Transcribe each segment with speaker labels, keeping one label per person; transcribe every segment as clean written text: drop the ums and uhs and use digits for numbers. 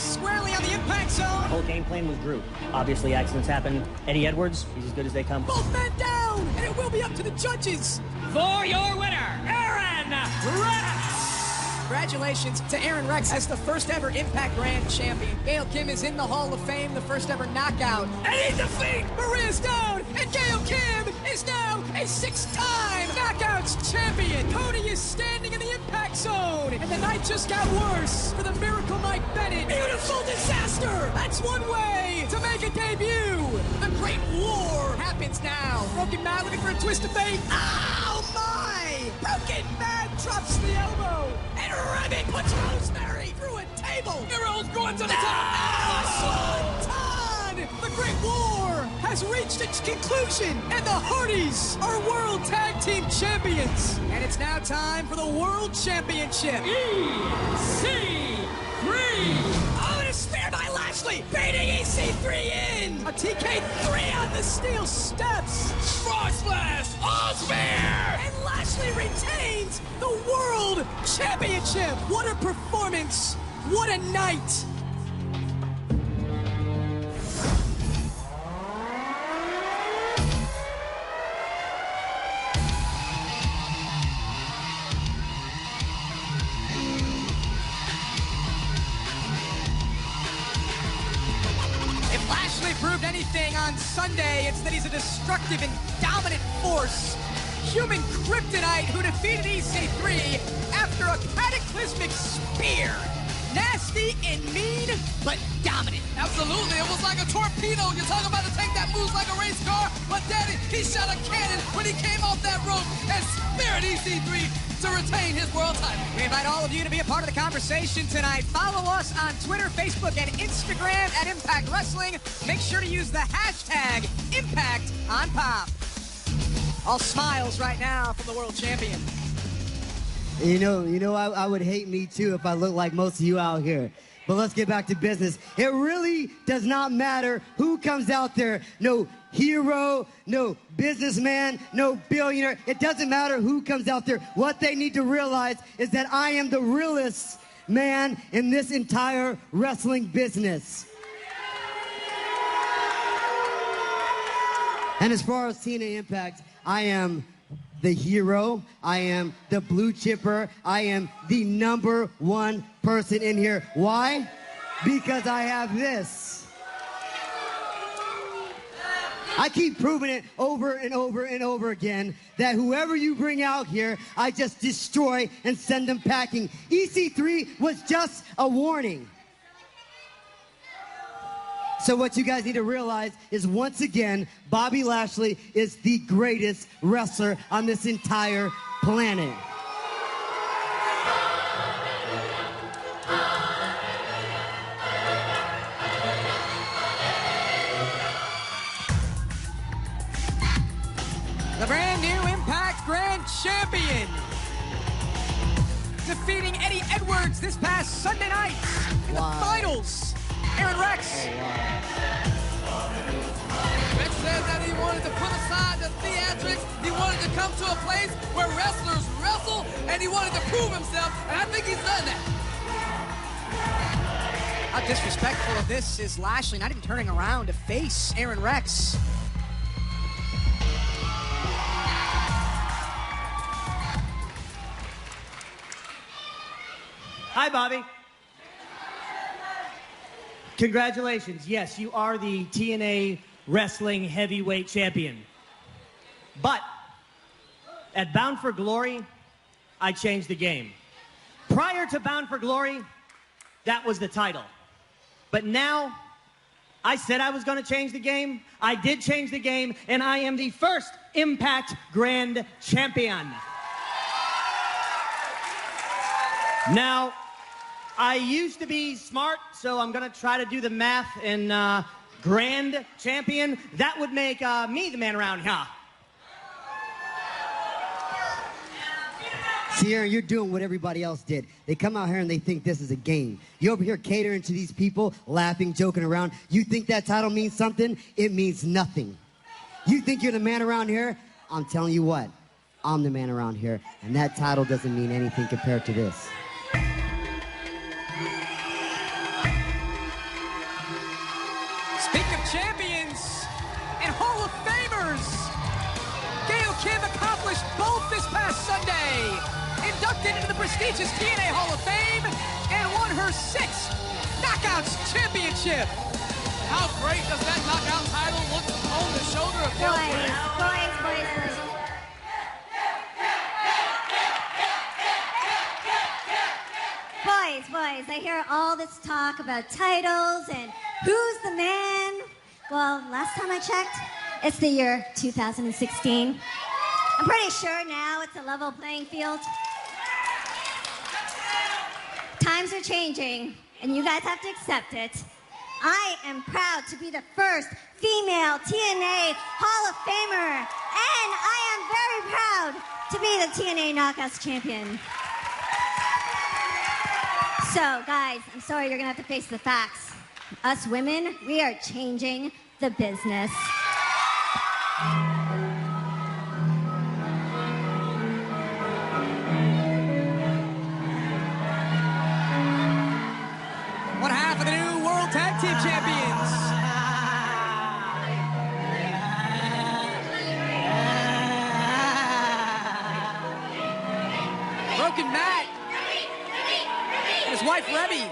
Speaker 1: is squarely on the impact zone.
Speaker 2: The whole game plan was Drew. Obviously, accidents happen. Eddie Edwards, he's as good as they come.
Speaker 1: Both men down, and it will be up to the judges.
Speaker 3: For your winner, Aaron Rex!
Speaker 1: Congratulations to Aaron Rex as the first ever Impact Grand Champion. Gail Kim is in the Hall of Fame, the first ever knockout.
Speaker 3: And he defeats
Speaker 1: Maria's down, and Gail Kim is now a 6-time Knockouts champion. Cody is standing in the impact zone, and the night just got worse for the Miracle Mike Bennett. Beautiful disaster! That's one way to make a debut. The Great War happens now. Broken Man looking for a twist of fate. Oh my! Broken Man drops the elbow, and Remy puts Rosemary through a table.
Speaker 3: Heroes going to the top.
Speaker 1: Swanton! The Great War has reached its conclusion, and the Hardys are World Tag Team Champions. And it's now time for the World Championship.
Speaker 3: EC3!
Speaker 1: Oh, and a spear by Lashley, baiting EC3 in. A TK3 on the steel steps.
Speaker 3: Frog Splash! All spear!
Speaker 1: And Lashley retains the World Championship. What a performance. What a night. If Lashley proved anything on Sunday, it's that he's a destructive and dominant force. Human kryptonite who defeated EC3 after a cataclysmic spear. Nasty and mean, but dominant.
Speaker 3: Absolutely, it was like a torpedo. You're talking about a tank that moves like a race car, but daddy, he shot a cannon when he came off that rope and speared EC3 to retain his world title.
Speaker 1: We invite all of you to be a part of the conversation tonight. Follow us on Twitter, Facebook, and Instagram at Impact Wrestling. Make sure to use the hashtag ImpactOnPop. All smiles right now from the world champion.
Speaker 4: You know, I would hate me too if I looked like most of you out here. But let's get back to business. It really does not matter who comes out there. No hero, no businessman, no billionaire. It doesn't matter who comes out there. What they need to realize is that I am the realest man in this entire wrestling business. And as far as TNA Impact, I am the hero, I am the blue chipper, I am the #1 person in here. Why? Because I have this. I keep proving it over and over and over again that whoever you bring out here, I just destroy and send them packing. EC3 was just a warning. So what you guys need to realize is, once again, Bobby Lashley is the greatest wrestler on this entire planet.
Speaker 1: The brand new Impact Grand Champion. Defeating Eddie Edwards this past Sunday night in the finals. Aaron Rex.
Speaker 3: Rex says that he wanted to put aside the theatrics. He wanted to come to a place where wrestlers wrestle, and he wanted to prove himself, and I think he's done that.
Speaker 1: How disrespectful of this is Lashley, not even turning around to face Aaron Rex.
Speaker 2: Hi, Bobby. Congratulations. Yes, you are the TNA Wrestling Heavyweight Champion. But at Bound for Glory, I changed the game. Prior to Bound for Glory, that was the title. But now, I said I was going to change the game. I did change the game, and I am the first Impact Grand Champion. Now, I used to be smart, so I'm going to try to do the math, and Grand Champion, that would make me the man around here.
Speaker 4: Sierra, you're doing what everybody else did. They come out here and they think this is a game. You over here catering to these people, laughing, joking around. You think that title means something? It means nothing. You think you're the man around here? I'm telling you what, I'm the man around here, and that title doesn't mean anything compared to this.
Speaker 1: Kim accomplished both this past Sunday. Inducted into the prestigious TNA Hall of Fame and won her 6th Knockouts Championship.
Speaker 3: How great does that knockout title look on the shoulder of Gail Kim?
Speaker 5: Boys. Boys, I hear all this talk about titles and who's the man. Well, last time I checked, it's the year 2016. I'm pretty sure now it's a level playing field. Times are changing, and you guys have to accept it. I am proud to be the first female TNA Hall of Famer, and I am very proud to be the TNA Knockouts Champion. So, guys, I'm sorry you're gonna have to face the facts. Us women, we are changing the business.
Speaker 1: One half of the new World Tag Team Champions. Broken Matt and his wife Remy.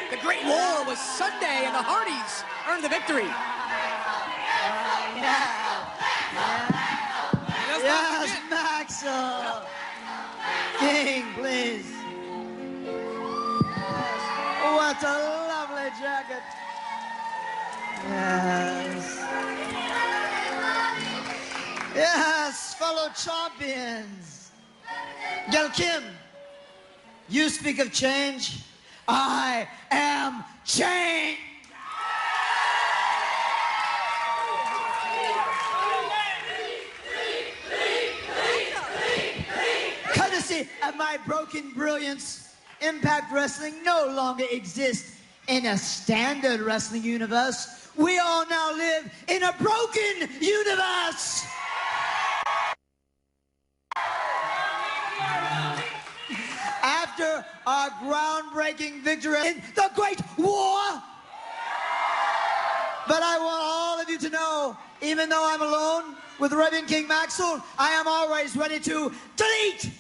Speaker 1: The Great War was Sunday, and the Hardys earned the victory.
Speaker 6: Yes, Maxwell. King, please. What a lovely jacket. Yes. Yes, fellow champions. Gail Kim, you speak of change. I am change. Courtesy of my broken brilliance, Impact Wrestling no longer exists in a standard wrestling universe. We all now live in a broken universe. After our groundbreaking victory in the Great War. But I want all of you to know, even though I'm alone with Reverend King Maxwell, I am always ready to delete.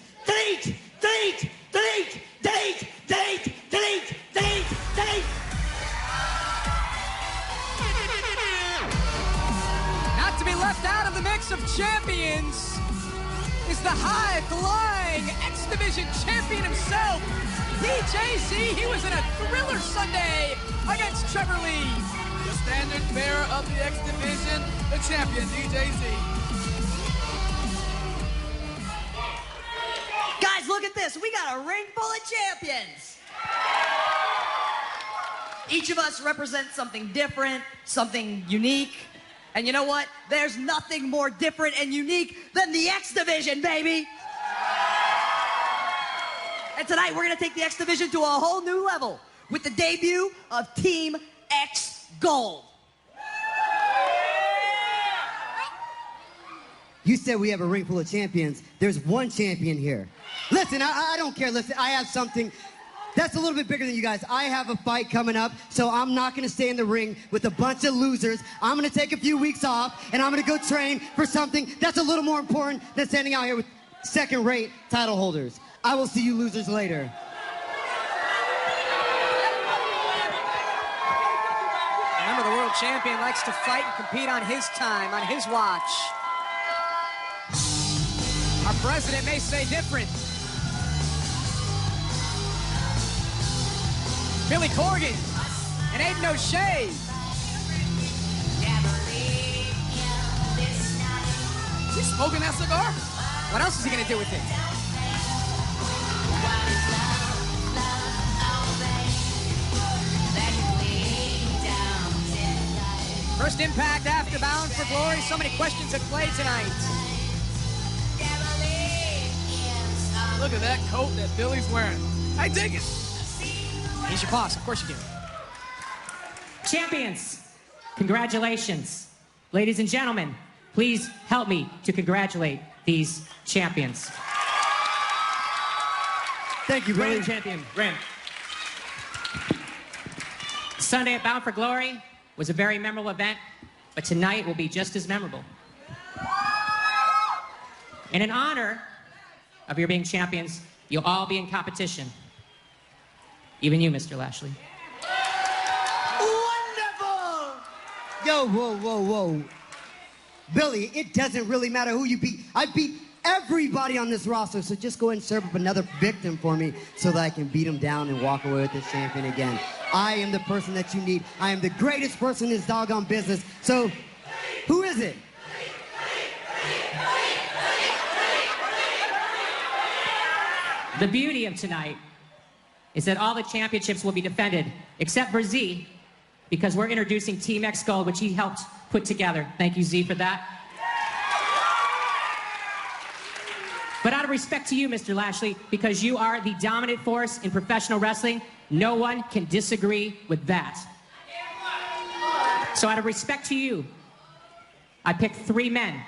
Speaker 1: Not to be left out of the mix of champions is the high-flying X-Division champion himself, DJZ. He was in a thriller Sunday against Trevor Lee.
Speaker 3: The standard bearer of the X Division, the champion, DJZ.
Speaker 6: Guys, look at this. We got a ring full of champions. Each of us represents something different, something unique. And you know what? There's nothing more different and unique than the X Division, baby. And tonight, we're going to take the X Division to a whole new level with the debut of Team X Gold.
Speaker 4: You said we have a ring full of champions. There's one champion here. Listen, I don't care. Listen, I have something that's a little bit bigger than you guys. I have a fight coming up, so I'm not going to stay in the ring with a bunch of losers. I'm going to take a few weeks off, and I'm going to go train for something that's a little more important than standing out here with second-rate title holders. I will see you losers later.
Speaker 1: Remember, the world champion likes to fight and compete on his time, on his watch. Our president may say different. Billy Corgan and Aiden O'Shea.
Speaker 3: Is he smoking that cigar?
Speaker 1: What else is he gonna do with it? First Impact after Bound for Glory. So many questions at play tonight.
Speaker 3: Look at that coat that Billy's wearing. I dig it.
Speaker 1: He's your boss, of course you do.
Speaker 7: Champions, congratulations. Ladies and gentlemen, please help me to congratulate these champions.
Speaker 4: Thank you, Billy.
Speaker 7: Grand champion, Ram. Sunday at Bound for Glory was a very memorable event, but tonight will be just as memorable. And in honor of your being champions, you'll all be in competition. Even you, Mr. Lashley.
Speaker 6: Wonderful!
Speaker 4: Yo, whoa, whoa, whoa. Billy, it doesn't really matter who you beat. I beat everybody on this roster, so just go ahead and serve up another victim for me so that I can beat him down and walk away with this champion again. I am the person that you need. I am the greatest person in this doggone business. So, who is it?
Speaker 7: The beauty of tonight is that all the championships will be defended, except for Z, because we're introducing Team X Gold, which he helped put together. Thank you, Z, for that. But out of respect to you, Mr. Lashley, because you are the dominant force in professional wrestling, no one can disagree with that. So out of respect to you, I picked 3 men.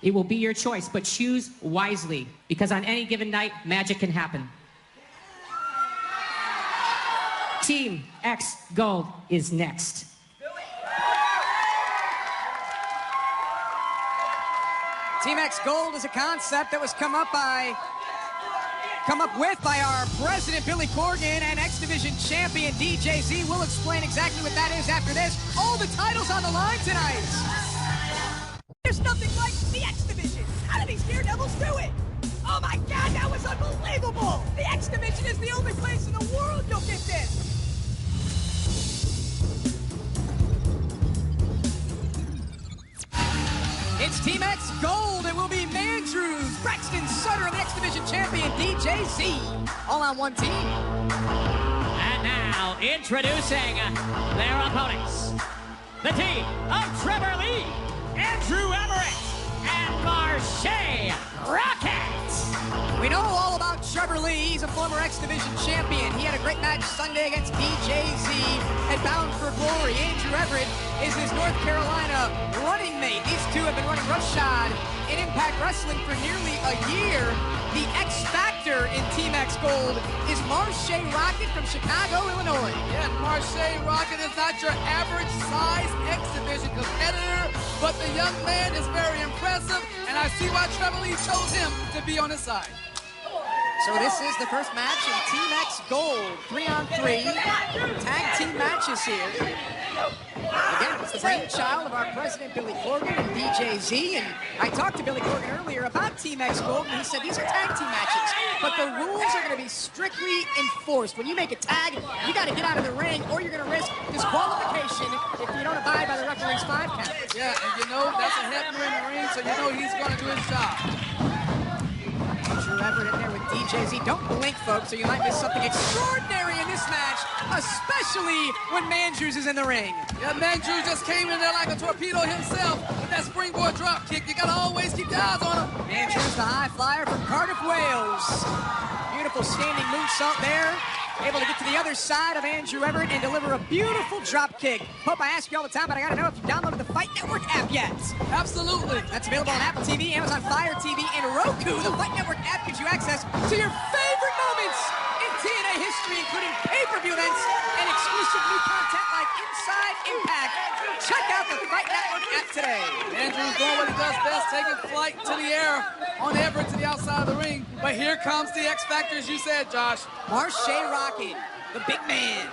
Speaker 7: It will be your choice, but choose wisely, because on any given night, magic can happen. Team X Gold is next.
Speaker 1: Team X Gold is a concept that was come up with by our president, Billy Corgan, and X Division champion, DJ Z. We'll explain exactly what that is after this. All the titles on the line tonight. There's nothing like the X Division. How do these Daredevils do it? Oh my God, that was unbelievable. The X Division is the only place in the world you'll get this. It's Team X Gold. It will be Mandrews, Braxton Sutter, and the X Division champion, DJ Z. All on one team.
Speaker 8: And now, introducing their opponents. The team of Trevor Lee, Andrew Everett, and Marche Rocket.
Speaker 1: We know all about Trevor Lee. He's a former X Division champion. He had a great match Sunday against DJ Z at Bound for Glory. Andrew Everett is his North Carolina running mate. These two have been running roughshod in Impact Wrestling for nearly a year. The X Factor in Team X Gold is Marche Rocket from Chicago, Illinois.
Speaker 3: Yeah, Marche Rocket is not your average size X Division competitor, but the young man is very impressive, and I see why Trevor Lee chose him to be on his side.
Speaker 1: So this is the first match in Team X Gold. 3-on-3 tag team matches here. Again, it's the brainchild of our president, Billy Corgan, and DJ Z. And I talked to Billy Corgan earlier about Team X Gold, and he said these are tag team matches. But the rules are going to be strictly enforced. When you make a tag, you got to get out of the ring, or you're going to risk disqualification if you don't abide by the referee's 5 count.
Speaker 3: Yeah, and you know that's a headman in the ring, so you know he's going to do his job.
Speaker 1: Andrew Everett in there with DJ Z. Don't blink, folks, or you might miss something extraordinary in this match, especially when Mandrews is in the ring.
Speaker 3: Yeah, Mandrews just came in there like a torpedo himself with that springboard drop kick. You got to always keep your eyes on him.
Speaker 1: Mandrews, the high flyer from Cardiff, Wales. Beautiful standing moonsault there. Able to get to the other side of Andrew Everett and deliver a beautiful drop kick. Hope I ask you all the time, but I got to know if you downloaded the Fight Network app yet.
Speaker 3: Absolutely.
Speaker 1: That's available on Apple TV, Amazon Fire TV, and Roku. The Fight Network app gives you access to your favorite moments in TNA history, including pay-per-view events and exclusive new content like Inside Impact. Check out the Fight Network app today.
Speaker 3: Andrew's doing what he does best, taking flight to the air on Everett to the outside of the ring. But here comes the X Factor, as you said, Josh.
Speaker 1: Marche Rocket, the big man.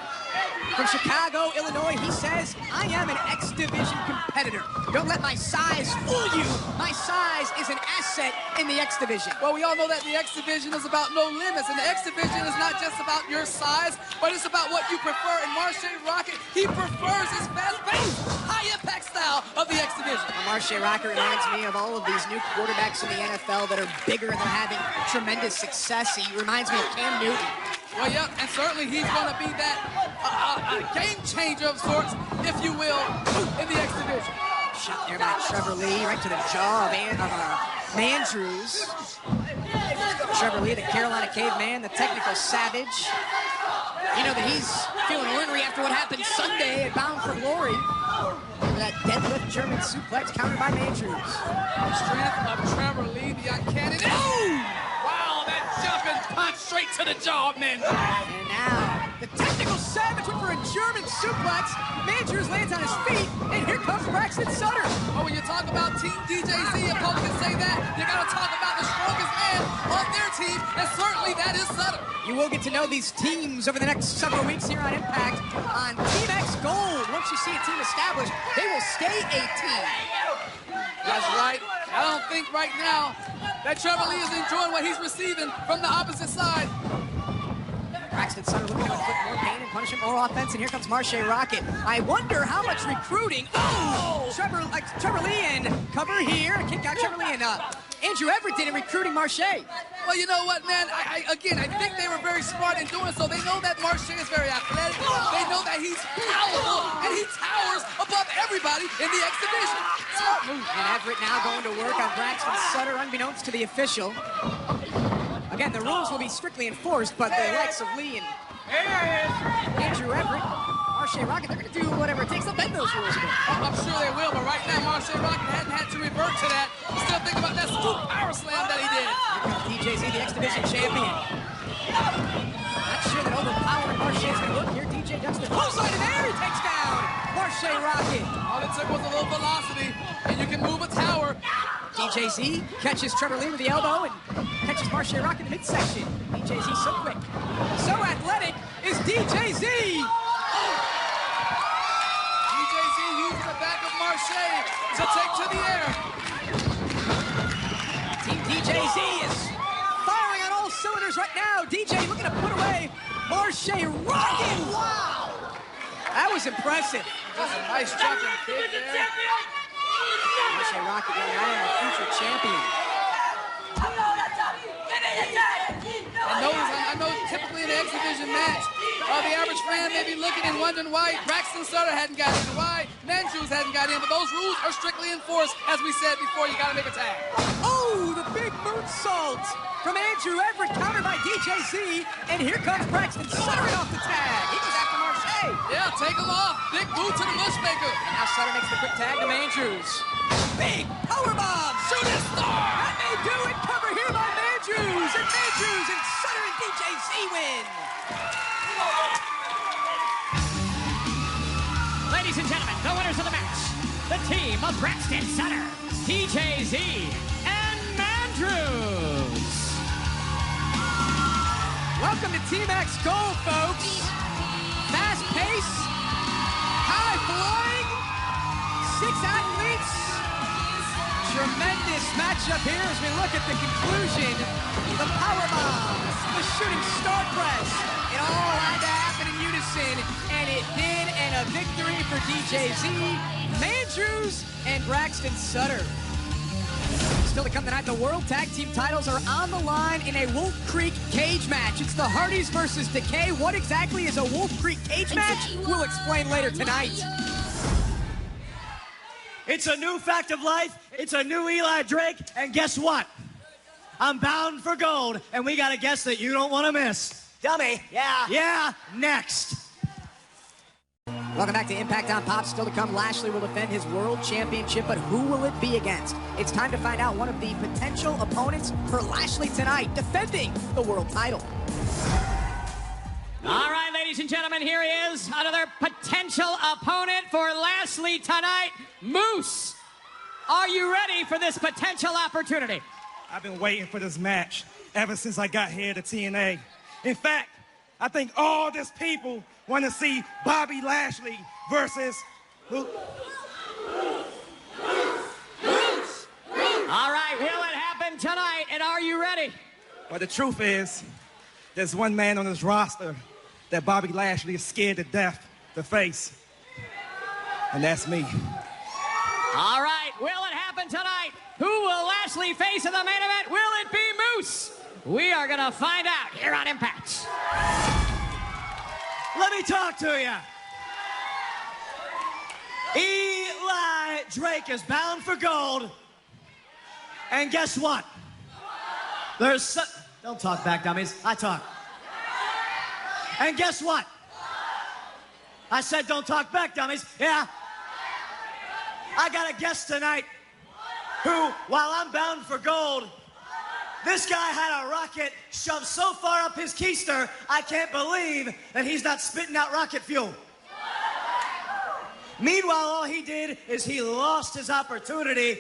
Speaker 1: From Chicago, Illinois, he says, I am an X Division competitor. Don't let my size fool you. My size is an asset in the X Division.
Speaker 3: Well, we all know that the X Division is about no limits, and the X Division is not just about your size, but it's about what you prefer. And Marche Rocket, he prefers his fast-paced, high-impact style of the X Division.
Speaker 1: Marche Rocket reminds me of all of these new quarterbacks in the NFL that are bigger and they're having tremendous success. He reminds me of Cam Newton.
Speaker 3: Well, yeah, and certainly he's going to be that game changer of sorts, if you will, in the X Division.
Speaker 1: Shot there by Trevor Lee, right to the jaw of Mandrews. Trevor Lee, the Carolina caveman, the technical savage. You know that he's feeling ornery after what happened Sunday at Bound for Glory. Remember that deadlift German suplex countered by Mandrews.
Speaker 3: The strength of Trevor Lee, the uncanny. Oh! Wow, that jumping punch straight to the jaw of Mandrews.
Speaker 1: And now, the technical Savage went for a German suplex. Mandrews lands on his feet, and here comes Braxton Sutter.
Speaker 3: Oh, when you talk about Team DJZ, if Cole can say that, you got to talk about the strongest man on their team, and certainly that is Sutter.
Speaker 1: You will get to know these teams over the next several weeks here on Impact on Team X Gold. Once you see a team established, they will stay a team.
Speaker 3: That's right. I don't think right now that Trevor Lee is enjoying what he's receiving from the opposite side.
Speaker 1: Braxton Sutter looking to inflict more pain and punishment, more offense, and here comes Marche Rocket. I wonder how much recruiting. Oh! Trevor Lee and cover here. Kick out Trevor Lee and Andrew Everett did in recruiting Marche.
Speaker 3: Well, you know what, man? I think they were very smart in doing so. They know that Marche is very athletic. They know that he's powerful, and he towers above everybody in the X division.
Speaker 1: Smart move. And Everett now going to work on Braxton Sutter, unbeknownst to the official. Again, the rules will be strictly enforced, but the likes of Lee and Andrew Everett, Marche Rocket, they're going to do whatever it takes to bend those rules a bit.
Speaker 3: I'm sure they will, but right now, Marche Rocket hadn't had to revert to that. Still think about that scoop power slam that he did.
Speaker 1: DJZ, the X Division champion. Not sure that overpowering Marche is going to look here. DJ ducks the clothesline, and there he takes down Marche Rocket.
Speaker 3: All it took was a little velocity, and you can move a tower.
Speaker 1: DJZ catches Trevor Lee with the elbow and catches Marche Rocket in the midsection. DJZ so quick, so athletic is DJZ.
Speaker 3: DJZ used the back of Marche to take to the air.
Speaker 1: Team DJZ is firing on all cylinders right now. DJ looking to put away Marche Rocket. Wow, that was impressive.
Speaker 3: Just a nice jumping kick there.
Speaker 1: Marche Rocket, young man, future champion.
Speaker 3: I know typically in the X Division match, the average fan may be looking and wondering why Braxton Sutter hadn't got in, why Mandrews hadn't got in, but those rules are strictly enforced. As we said before, you got to make a tag.
Speaker 1: Oh, the big moonsault from Andrew Everett, countered by DJZ, and here comes Braxton Sutter off the tag. He goes after Marche.
Speaker 3: Yeah, take him off. Big boot to the Bushmaker.
Speaker 1: And now Sutter makes the quick tag to Mandrews. Big powerbomb.
Speaker 3: Shooting star.
Speaker 1: That may do it. Cover here by Mandrews. And Mandrews and Sutter and DJZ win.
Speaker 8: Ladies and gentlemen, the winners of the match, the team of Braxton Sutter, DJZ, and Mandrews.
Speaker 1: Welcome to Team X Gold, folks. Fast pace, high flying, 6 athletes. Tremendous matchup here as we look at the conclusion. The power bombs, the shooting star press. It all had to happen in unison, and it did, and a victory for DJZ, Mandrews, and Braxton Sutter. Still to come tonight, the World Tag Team titles are on the line in a Wolf Creek cage match. It's the Hardys versus Decay. What exactly is a Wolf Creek cage match? We'll explain later tonight.
Speaker 2: It's a new fact of life. It's a new Eli Drake. And guess what? I'm bound for gold, and we got a guest that you don't want to miss.
Speaker 1: Dummy, yeah.
Speaker 2: Yeah, next.
Speaker 1: Welcome back to Impact on Pop. Still to come, Lashley will defend his world championship, but who will it be against? It's time to find out one of the potential opponents for Lashley tonight, defending the world title.
Speaker 8: All right, ladies and gentlemen, here he is, another potential opponent for Lashley tonight, Moose. Are you ready for this potential opportunity?
Speaker 9: I've been waiting for this match ever since I got here to TNA. In fact, I think all these people want to see Bobby Lashley versus who?
Speaker 8: All right, will it happen tonight, and are you ready?
Speaker 9: But the truth is, there's one man on this roster that Bobby Lashley is scared to death to face, and that's me.
Speaker 8: All right, will it happen tonight? Who will Lashley face in the main event? Will it be Moose? We are going to find out here on Impact.
Speaker 2: Let me talk to you. Eli Drake is bound for gold. And guess what? Don't talk back, dummies. I talk. And guess what? I said don't talk back, dummies. Yeah. I got a guest tonight who, while I'm bound for gold, This guy had a rocket shoved so far up his keister, I can't believe that he's not spitting out rocket fuel. Meanwhile, all he did is he lost his opportunity,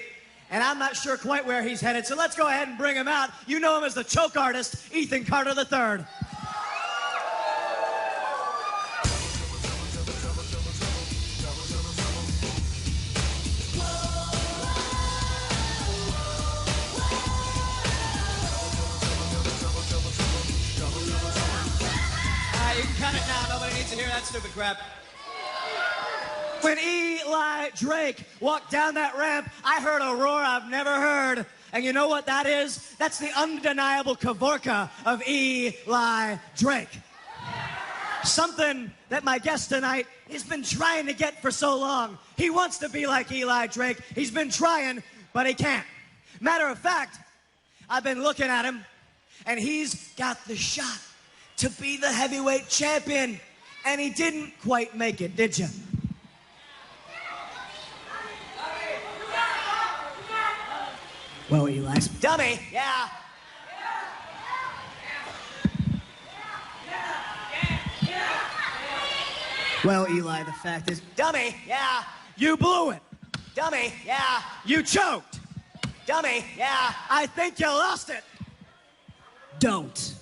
Speaker 2: and I'm not sure quite where he's headed, so let's go ahead and bring him out. You know him as the choke artist, Ethan Carter III.
Speaker 8: You can cut it now. Nobody needs to hear that stupid crap.
Speaker 2: When Eli Drake walked down that ramp, I heard a roar I've never heard. And you know what that is? That's the undeniable Kavorka of Eli Drake. Something that my guest tonight has been trying to get for so long. He wants to be like Eli Drake. He's been trying, but he can't. Matter of fact, I've been looking at him, and he's got the shot to be the heavyweight champion. And he didn't quite make it, did you?
Speaker 10: Well, Eli.
Speaker 2: Dummy, yeah.
Speaker 10: Well, Eli, the fact is...
Speaker 2: Dummy, yeah. You blew it. Dummy, yeah. You choked. Dummy, yeah. I think you lost it.
Speaker 10: Don't.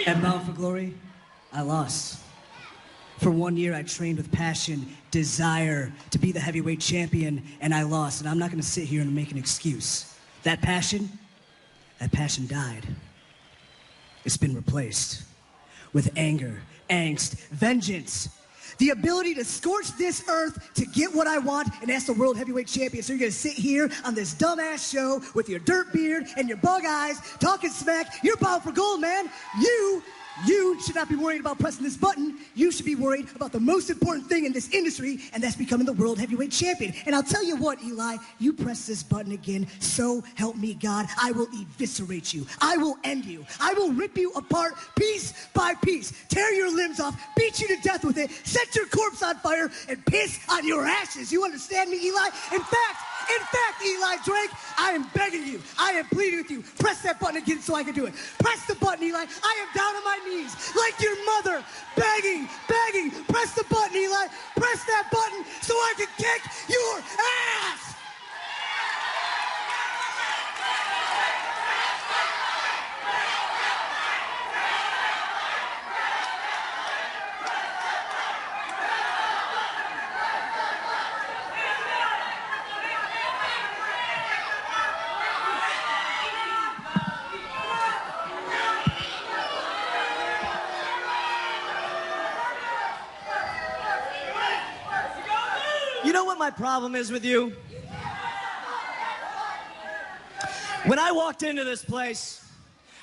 Speaker 10: At Bound for Glory, I lost. For 1 year, I trained with passion, desire to be the heavyweight champion, and I lost. And I'm not going to sit here and make an excuse. That passion died. It's been replaced with anger, angst, vengeance. The ability to scorch this earth to get what I want, and that's the world heavyweight champion. So you're gonna sit here on this dumbass show with your dirt beard and your bug eyes, talking smack. You're bound for gold, man. You should not be worried about pressing this button. You should be worried about the most important thing in this industry, and that's becoming the world heavyweight champion. And I'll tell you what, Eli, you press this button again, so help me God, I will eviscerate you. I will end you. I will rip you apart piece by piece, tear your limbs off, beat you to death with it, set your corpse on fire, and piss on your ashes. You understand me, Eli? In fact, Eli Drake, I am begging you. I am pleading with you. Press that button again so I can do it. Press the button, Eli. I am down on my knees, like your mother, begging. Press the button, Eli. Press that button so I can kick your ass. You know what my problem is with you? When I walked into this place,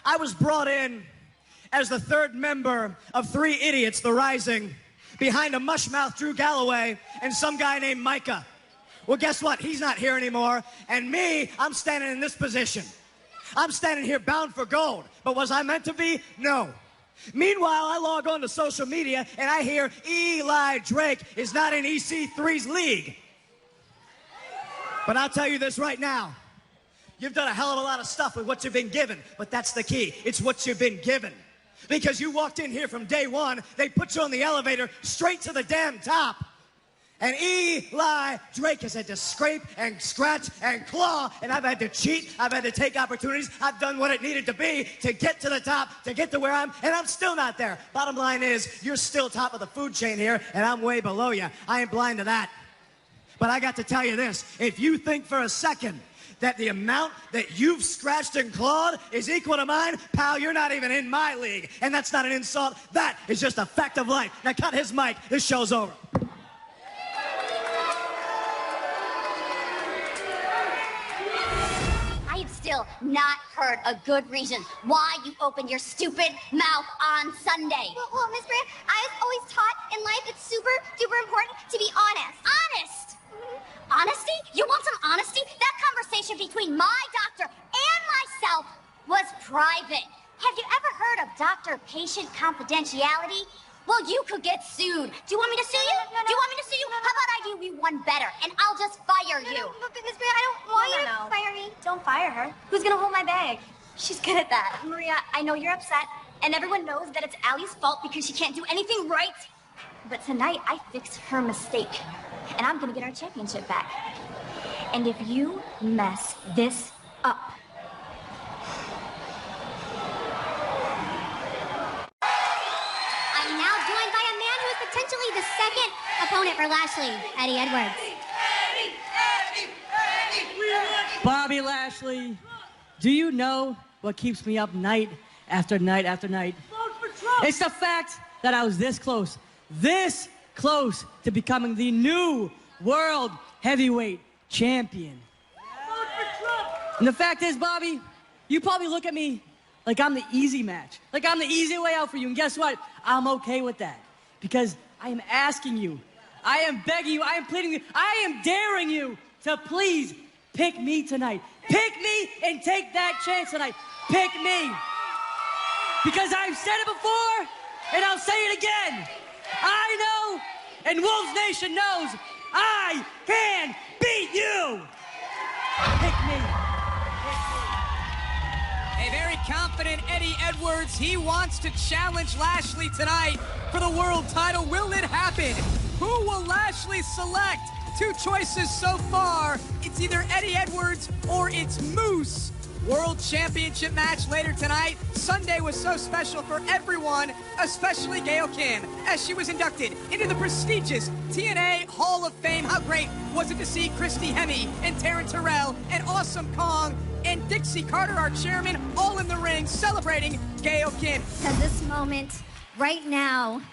Speaker 10: I was brought in as the third member of Three Idiots, The Rising, behind a mushmouth Drew Galloway and some guy named Micah. Well, guess what? He's not here anymore. And me, I'm standing in this position. I'm standing here bound for gold. But was I meant to be? No. Meanwhile, I log on to social media and I hear Eli Drake is not in EC3's league. But I'll tell you this right now. You've done a hell of a lot of stuff with what you've been given, but that's the key. It's what you've been given. Because you walked in here from day one, they put you on the elevator straight to the damn top. And Eli Drake has had to scrape and scratch and claw, and I've had to cheat, I've had to take opportunities, I've done what it needed to be to get to the top, to get to where and I'm still not there. Bottom line is, you're still top of the food chain here, and I'm way below you. I ain't blind to that. But I got to tell you this, if you think for a second that the amount that you've scratched and clawed is equal to mine, pal, you're not even in my league. And that's not an insult, that is just a fact of life. Now cut his mic, this show's over.
Speaker 11: Still not heard a good reason why you opened your stupid mouth on Sunday.
Speaker 5: Well, Miss Bria, I was always taught in life it's super duper important to be honest.
Speaker 11: Honest? Honesty? You want some honesty? That conversation between my doctor and myself was private. Have you ever heard of doctor-patient confidentiality? Well, you could get sued. Do you want me to sue you?
Speaker 5: No.
Speaker 11: Do you want me to sue you? How about I do you one better, and I'll just fire you?
Speaker 5: But Miss Maria, I don't want you to fire me. Don't fire her. Who's gonna hold my bag?
Speaker 11: She's good at that. Maria, I know you're upset, and everyone knows that it's Allie's fault because she can't do anything right. But tonight, I fixed her mistake, and I'm gonna get our championship back. And if you mess this up, I'm now joined by a man who is potentially the second opponent for Lashley, Eddie Edwards.
Speaker 2: Bobby Lashley, do you know what keeps me up night after night after night? It's the fact that I was this close to becoming the new World Heavyweight Champion. And the fact is, Bobby, you probably look at me like I'm the easy match, like I'm the easy way out for you. And guess what? I'm okay with that because I am asking you, I am begging you, I am pleading you, I am daring you to please pick me tonight. Pick me and take that chance tonight. Pick me. Because I've said it before, and I'll say it again. I know, and Wolves Nation knows, I can beat you. Pick me.
Speaker 1: A very confident Eddie Edwards. He wants to challenge Lashley tonight for the world title. Will it happen? Who will Lashley select? Two choices so far. It's either Eddie Edwards or it's Moose. World Championship match later tonight. Sunday was so special for everyone, especially Gail Kim, as she was inducted into the prestigious TNA Hall of Fame. How great was it to see Christy Hemme and Taryn Terrell and Awesome Kong and Dixie Carter, our chairman, all in the ring celebrating Gail Kim.
Speaker 5: Because this moment, right now,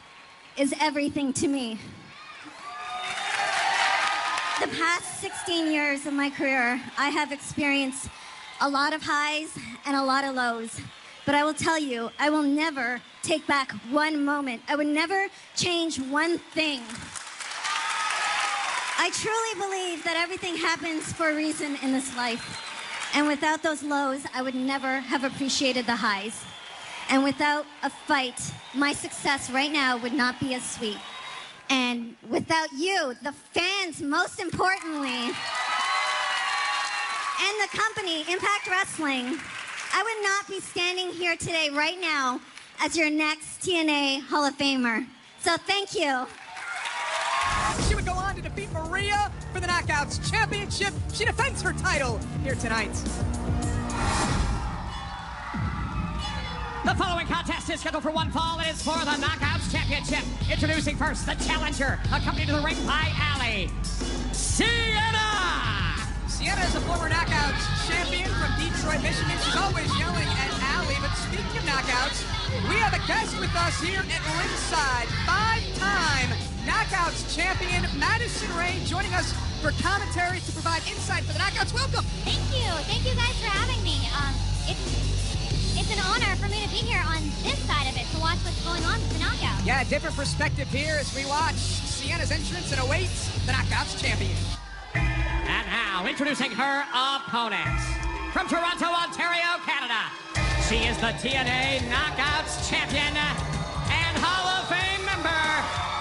Speaker 5: is everything to me. The past 16 years of my career, I have experienced a lot of highs and a lot of lows. But I will tell you, I will never take back one moment. I would never change one thing. I truly believe that everything happens for a reason in this life. And without those lows, I would never have appreciated the highs. And without a fight, my success right now would not be as sweet. And without you, the fans, most importantly, and the company, Impact Wrestling, I would not be standing here today right now as your next TNA Hall of Famer. So thank you.
Speaker 1: She would go on to defeat Maria for the Knockouts Championship. She defends her title here tonight.
Speaker 8: The following contest is scheduled for one fall. It is for the Knockouts Championship. Introducing first the challenger, accompanied to the ring by Allie, Sienna.
Speaker 1: Sienna is a former Knockouts champion from Detroit, Michigan. She's always yelling at Allie. But speaking of Knockouts, we have a guest with us here at ringside. Five-time Knockouts champion Madison Rayne joining us for commentary to provide insight for the Knockouts. Welcome.
Speaker 12: Thank you. Thank you guys for having me. It's an honor for me to be here on this side of it to watch what's going on with the Knockouts.
Speaker 1: Yeah, different perspective here as we watch Sienna's entrance and awaits the Knockouts champion.
Speaker 8: And now, introducing her opponent. From Toronto, Ontario, Canada, she is the TNA Knockouts champion and Hall of Fame member,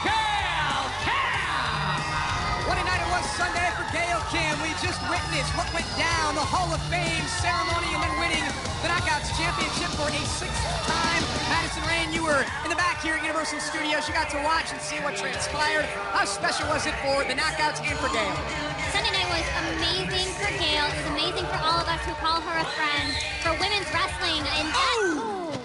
Speaker 8: Gail Kim.
Speaker 1: What a night it was Sunday for Gail Kim. We just witnessed what went down, the Hall of Fame ceremony, and then winning the Knockouts Championship for a sixth time. Madison Rayne, you were in the back here at Universal Studios. You got to watch and see what transpired. How special was it for the Knockouts and for Gail?
Speaker 12: Sunday night was amazing for Gail. It was amazing for all of us who call her a friend, for women's wrestling. And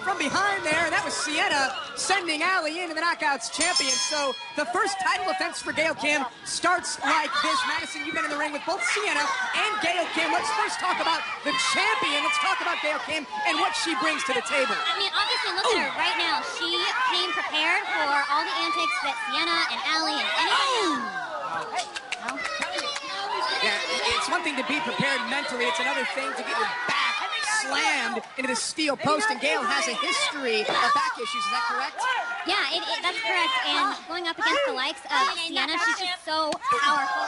Speaker 1: from behind there, that was Sienna sending Allie into the Knockouts champion. So the first title defense for Gail Kim starts like this. Madison, you've been in the ring with both Sienna and Gail Kim. Let's first talk about the champion. Let's talk about Gail Kim and what she brings to the table.
Speaker 12: I mean, obviously, look at her right now. She came prepared for all the antics that Sienna and Allie and anybody else.
Speaker 1: Yeah, it's one thing to be prepared mentally. It's another thing to get your back slammed into the steel post. And Gail has a history of back issues. Is that correct?
Speaker 12: Yeah, that's correct. And going up against the likes of Sienna, she's just so powerful.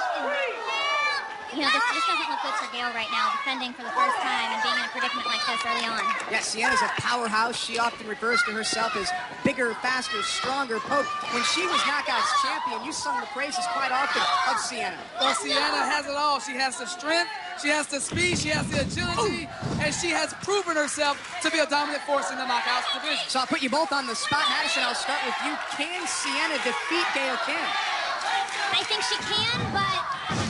Speaker 12: You know, this doesn't look good for Gail right now, defending for the first time and being in a predicament like this early on.
Speaker 13: Yeah, Sienna's a powerhouse. She often refers to herself as bigger, faster, stronger. Pope, when she was Knockouts champion, you sung the praises quite often of Sienna.
Speaker 3: Well, Sienna has it all. She has the strength, she has the speed, she has the agility, and she has proven herself to be a dominant force in the Knockouts division.
Speaker 13: So I'll put you both on the spot. Madison, I'll start with you. Can Sienna defeat Gail Kim?
Speaker 12: I think she can, but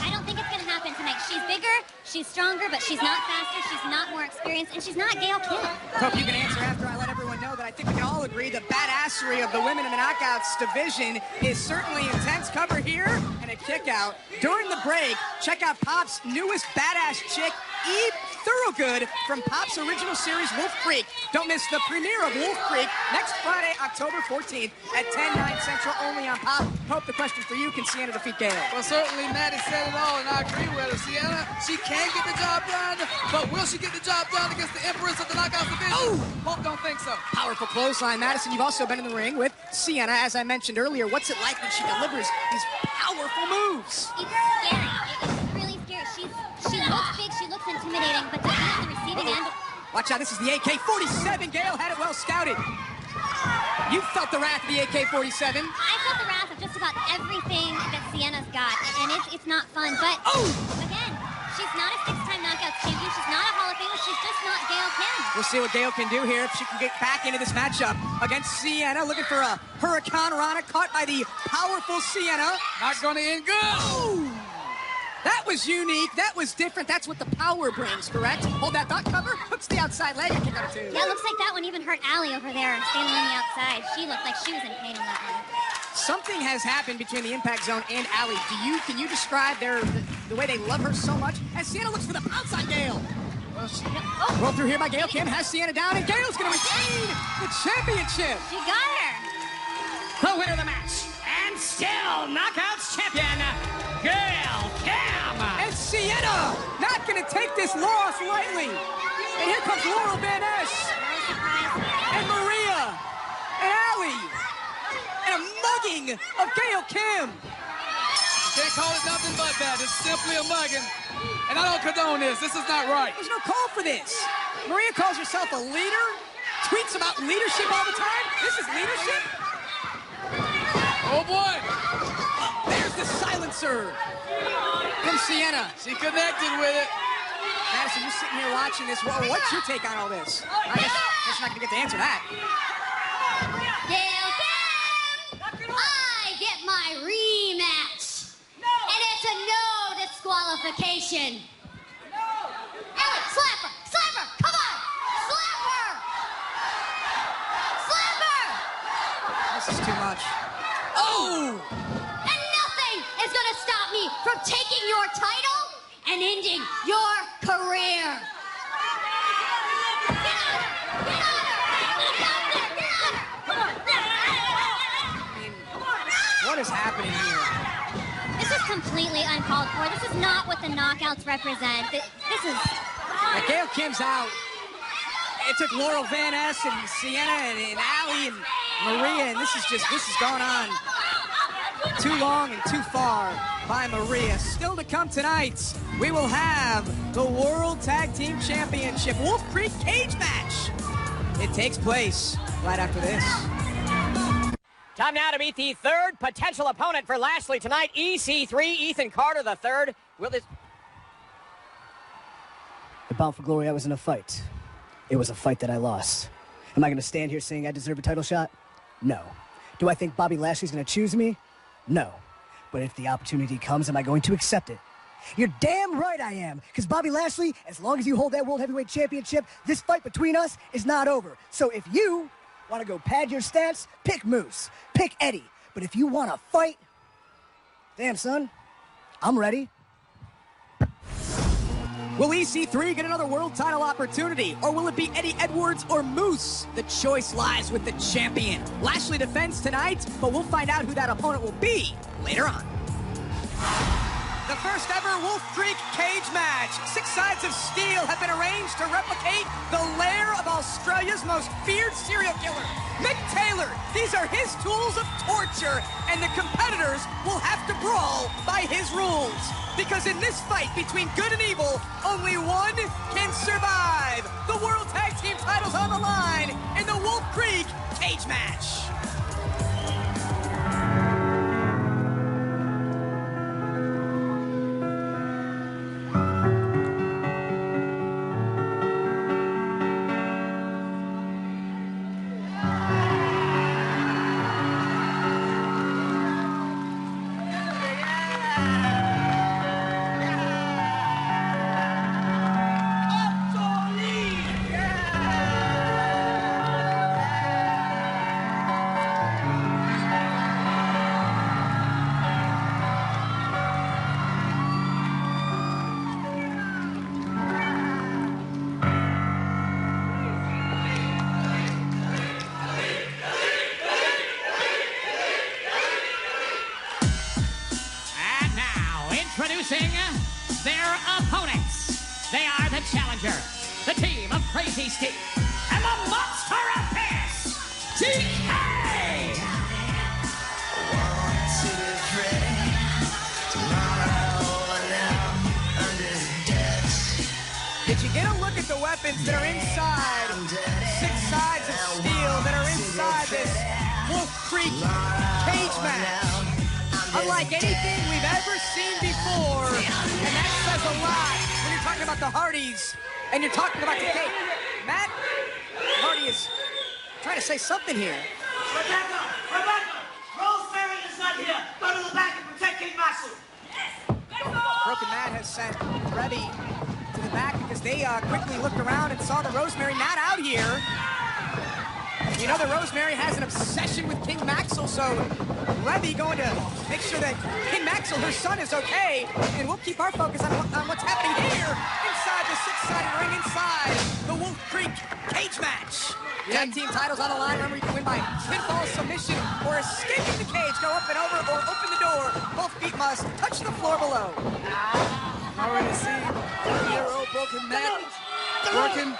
Speaker 12: I don't think it's going to happen tonight. She's bigger, she's stronger, but she's not faster, she's not more experienced, and she's not Gail Kim.
Speaker 13: Hope you can answer after I let everyone know that I think we can all agree the badassery of the women in the Knockouts division is certainly intense. Cover here and a kick out. During the break, check out Pop's newest badass chick, Eve Thorogood, from Pop's original series Wolf Creek. Don't miss the premiere of Wolf Creek next Friday, October 14th at 10/9 Central, only on Pop. Hope, the question for you, can Sienna defeat Gail?
Speaker 3: Well, certainly Maddie said it all, and I agree with her. Sienna, she can get the job done, but will she get the job done against the Empress of the Knockouts division?
Speaker 13: Oh!
Speaker 3: Hope don't think so.
Speaker 13: Powerful clothesline. Madison, you've also been in the ring with Sienna, as I mentioned earlier. What's it like when she delivers these powerful moves?
Speaker 12: It's scary. It's really scary. She looks big, she looks intimidating, but to be on the receiving end...
Speaker 13: Watch out, this is the AK-47. Gail had it well scouted. You felt the wrath of the AK-47.
Speaker 12: I felt the wrath of just about everything that Sienna's got, and it's not fun, but again, she's not a six-time Knockouts champion, she's not a Hall of Famer, she's just not Gail Kim.
Speaker 13: We'll see what Gail can do here if she can get back into this matchup against Sienna, looking for a Hurricane Rana, caught by the powerful Sienna.
Speaker 3: Not gonna end good.
Speaker 13: Oh! That was unique. That was different. That's what the power brings, correct? Hold that thought, cover. Hooks the outside leg and kick out too.
Speaker 12: Yeah, it looks like that one even hurt Allie over there, standing on the outside. She looked like she was in pain on that one.
Speaker 13: Something has happened between the Impact Zone and Allie. Can you describe the way they love her so much? As Sienna looks for the pounce on Gail. Roll through here by Gail Kim, has Sienna down, and Gail's going to retain the championship.
Speaker 12: She got her.
Speaker 8: The winner of the match, and still Knockouts champion, Gail Kim.
Speaker 13: And Sienna not going to take this loss lightly. And here comes Laurel Van Ness. And Maria. And Allie. And a mugging of Gail Kim.
Speaker 3: You can't call it nothing but that. It's simply a mugging. And I don't condone this. This is not right.
Speaker 13: There's no call for this. Maria calls herself a leader, tweets about leadership all the time. This is leadership?
Speaker 3: Oh, boy.
Speaker 13: There's the silencer from Sienna.
Speaker 3: She connected with it.
Speaker 13: Madison, you're sitting here watching this. What's your take on all this? I guess you're not going to get to answer that.
Speaker 12: Gail Kim! I get my rematch. And it's a no disqualification. Ellie, slap her! Slap her! Come on! Slap her! Slap her!
Speaker 13: This is too much. Oh!
Speaker 12: And nothing is going to stop me from taking your title and ending your career. Get on her! Get on her! Get on there! Get on her! Come on!
Speaker 13: I mean, what is happening here?
Speaker 12: This is completely uncalled for. This is not what the Knockouts represent. This is...
Speaker 13: Now, Gail Kim's out. It took Laurel Van Ness and Sienna and Allie and Maria, and this is going on too long and too far by Maria. Still to come tonight, we will have the World Tag Team Championship Wolf Creek cage match. It takes place right after this.
Speaker 8: Time now to meet the third potential opponent for Lashley tonight, EC3, Ethan Carter III. Will this...
Speaker 10: At Bound for Glory, I was in a fight. It was a fight that I lost. Am I going to stand here saying I deserve a title shot? No. Do I think Bobby Lashley's going to choose me? No. But if the opportunity comes, am I going to accept it? You're damn right I am. Because Bobby Lashley, as long as you hold that World Heavyweight Championship, this fight between us is not over. So if you want to go pad your stats, pick Moose. Pick Eddie. But if you want to fight, damn, son, I'm ready.
Speaker 13: Will EC3 get another world title opportunity, or will it be Eddie Edwards or Moose? The choice lies with the champion. Lashley defends tonight, but we'll find out who that opponent will be later on. The first ever Wolf Creek cage match. 6 sides of steel have been arranged to replicate the lair of Australia's most feared serial killer, Mick Taylor. These are his tools of torture, and the competitors will have to brawl by his rules. Because in this fight between good and evil, only one can survive. The World Tag Team titles on the line in the Wolf Creek cage match.
Speaker 8: Introducing their opponents. They are the challenger, the team of Crazy Steve, and the monster of piss, TNA!
Speaker 13: Did you get a look at the weapons that are inside? 6 sides of steel that are inside this Wolf Creek cage match. Unlike anything we've ever seen before, and that says a lot when you're talking about the Hardys and you're talking about TNA. Matt Hardy is trying to say something here.
Speaker 10: Rebecca! Rosemary is not here. Go to the back and protect King Maxwell.
Speaker 13: Broken Matt has sent Rebby to the back because they quickly looked around and saw the Rosemary not out here. You know that Rosemary has an obsession with King Maxwell, so Rebby going to make sure that King Maxwell, her son, is okay, and we'll keep our focus on what's happening here inside the 6-sided ring, inside the Wolf Creek cage match. Tag team titles on the line. Remember, you can win by pinfall, submission, or escaping the cage. Go up and over, or open the door. Both feet must touch the floor below.
Speaker 3: Already see Hero, Broken Matt working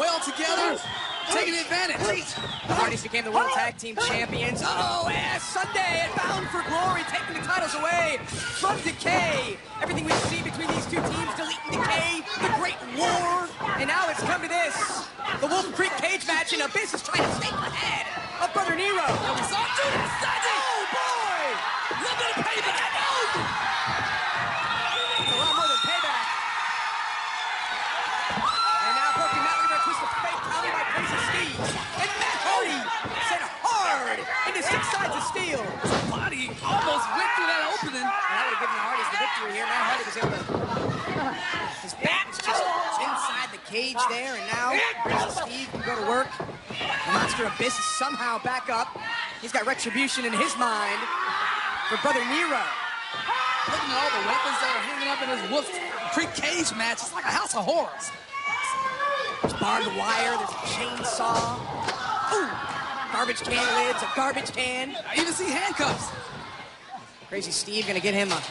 Speaker 3: well together, taking advantage.
Speaker 13: The Hardys became the World Tag Team Champions. Oh, and Sunday at Bound for Glory, taking the titles away from Decay. Everything we've seen between these two teams, deleting Decay, the Great War, and now it's come to this. The Wolf Creek cage match, and Abyss is trying to stay ahead of Brother Nero.
Speaker 3: And we saw
Speaker 13: Oh, boy!
Speaker 3: Look at the payback.
Speaker 13: It's a lot more than payback. And now Broken Matt with a twist of fate, countered by Crazy Steve. And Matt Hardy sent hard into 6 sides of steel.
Speaker 3: His body almost went through that opening.
Speaker 13: And that would have given the Hardys the victory here. Matt Hardy was able to... His back was just inside the cage there, and now Crazy Steve can go to work. The Monster Abyss is somehow back up. He's got retribution in his mind for Brother Nero.
Speaker 3: Looking at all the weapons that are hanging up in this Wolf Creek cage match, it's like a house of horrors.
Speaker 13: There's barbed wire, there's a chainsaw. Ooh, garbage can lids, a garbage can.
Speaker 3: I even see handcuffs.
Speaker 13: Crazy Steve gonna get him a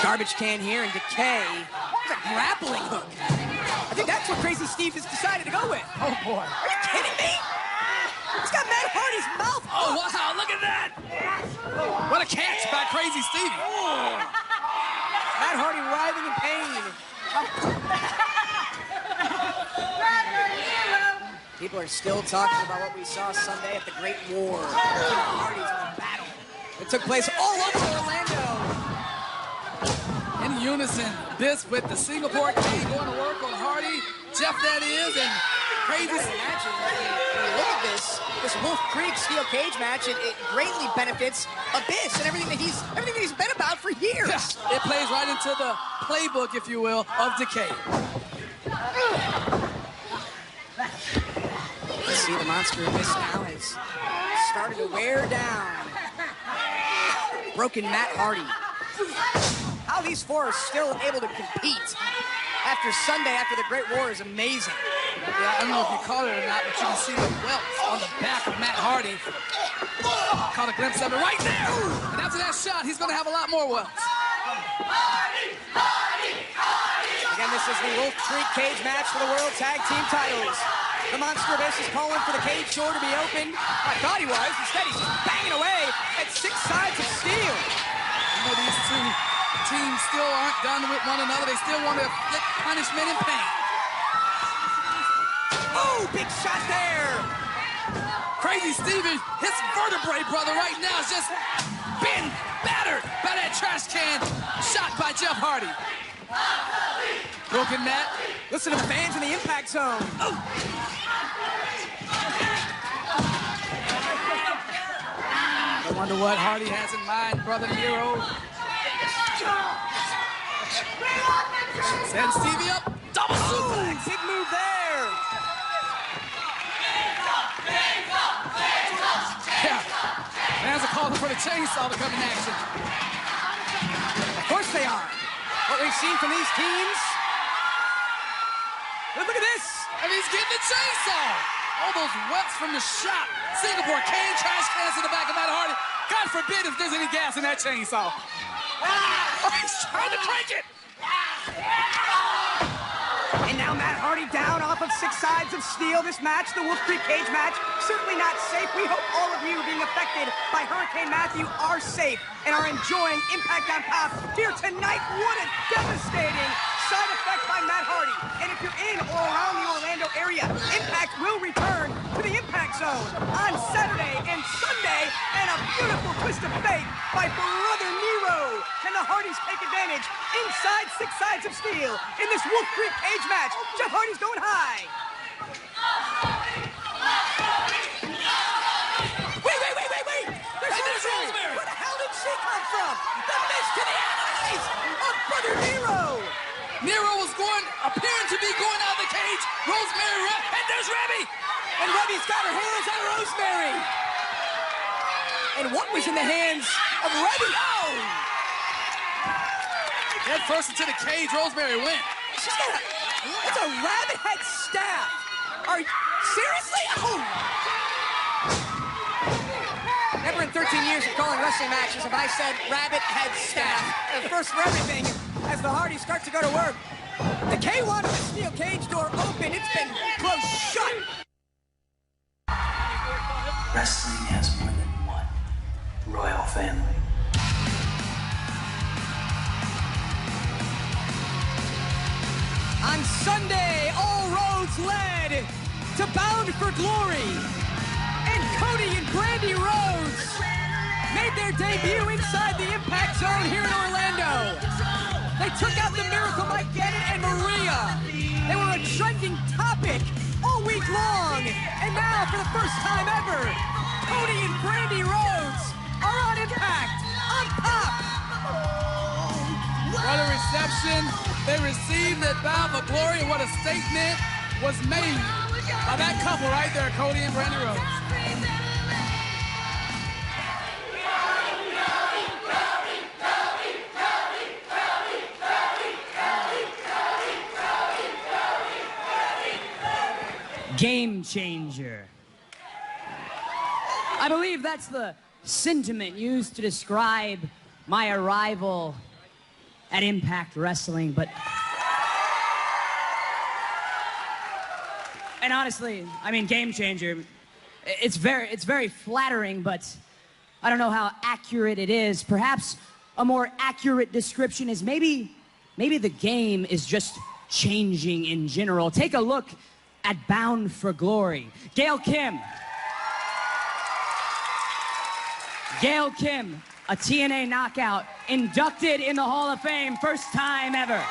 Speaker 13: garbage can here, and Decay. There's a grappling hook. I think that's what Crazy Steve has decided to go with.
Speaker 3: Oh, boy.
Speaker 13: Are you kidding me? He's got Matt Hardy's mouth.
Speaker 3: Oh, wow, look at that. What a catch by Crazy Stevie. Oh.
Speaker 13: Matt Hardy writhing in pain. People are still talking about what we saw Sunday at the Great War. The Hardys in a battle that took place all over Orlando.
Speaker 3: In unison, this with the Singapore King going to work on Hardy, Jeff that is, and Crazy.
Speaker 13: I can imagine when you look at this Wolf Creek steel cage match, it greatly benefits Abyss and everything that he's been about for years.
Speaker 3: Yeah, it plays right into the playbook, if you will, of Decay.
Speaker 13: Let's see, the Monster Abyss now has started to wear down Broken Matt Hardy. How these 4 are still able to compete after Sunday, after the Great War, is amazing.
Speaker 3: Yeah, I don't know if you caught it or not, but you can see the welts on the back of Matt Hardy. Caught a glimpse of it right there. And after that shot, he's going to have a lot more welts.
Speaker 13: Again, this is the Wolf Creek cage match for the World Tag Team titles. The Monster Abyss is calling for the cage door to be open. I thought he was. Instead, he's banging away at 6 sides of steel.
Speaker 3: You know, these two teams still aren't done with one another. They still want to inflict punishment and pain.
Speaker 13: Oh, big shot there.
Speaker 3: Crazy Stevie, his vertebrae brother right now is just being battered by that trash can shot by Jeff Hardy. Broken mat.
Speaker 13: Listen to the fans in the impact zone. Oh.
Speaker 3: I wonder what Hardy has in mind, brother Nero. Send Stevie up. Double suplex.
Speaker 13: Big move there.
Speaker 3: Yeah. Fans are calling for the chainsaw to come in action.
Speaker 13: Of course they are. What we've seen from these teams. Look at this.
Speaker 3: And he's getting the chainsaw. All those wets from the shot. Singapore cane trash cans in the back of Matt Hardy. God forbid if there's any gas in that chainsaw. Oh, he's trying to break it.
Speaker 13: And now Matt Hardy down off of 6 sides of steel. This match, the Wolf Creek cage match, certainly not safe. We hope all of you being affected by Hurricane Matthew are safe and are enjoying Impact on Top here tonight. What a devastating side effect by Matt Hardy. And if you're in or around the Orlando area, Impact will return to the Impact Zone on Saturday and Sunday. And a beautiful twist of fate by Brother Nero. Can the Hardys take advantage inside 6 sides of steel in this Wolf Creek cage match? Jeff Hardy's going high. Wait. There's Rosemary. Where the hell did she come from? The miss to the eyes of Brother Nero.
Speaker 3: Nero was appearing to be going out of the cage. Rosemary and there's Rebby.
Speaker 13: And Rebby's got her hands on Rosemary. And what was in the hands of Rebby? Oh!
Speaker 3: Head first into the cage, Rosemary went.
Speaker 13: She's got it's a rabbit head staff. Are you, seriously? Oh! Never in 13 years of calling wrestling matches have I said rabbit head staff. First for everything as the Hardys start to go to work. The K1 of the steel cage door open. It's been closed shut.
Speaker 14: Wrestling has more than one royal family.
Speaker 13: On Sunday, all roads led to Bound for Glory. And Cody and Brandy Rhodes made their debut inside the Impact Zone here in Orlando. They took out the Miracle Mike Bennett and Maria. They were a trending topic all week long. And now, for the first time ever, Cody and Brandy Rhodes are on Impact, on top.
Speaker 3: What a reception they received at Bound for Glory, and what a statement was made by that couple right there, Cody and Brandy Rhodes.
Speaker 15: Game changer. I believe that's the sentiment used to describe my arrival at Impact Wrestling, but... And honestly, I mean, game changer, it's very flattering, but I don't know how accurate it is. Perhaps a more accurate description is maybe the game is just changing in general. Take a look at Bound for Glory. Gail Kim, a TNA knockout, inducted in the Hall of Fame, first time ever.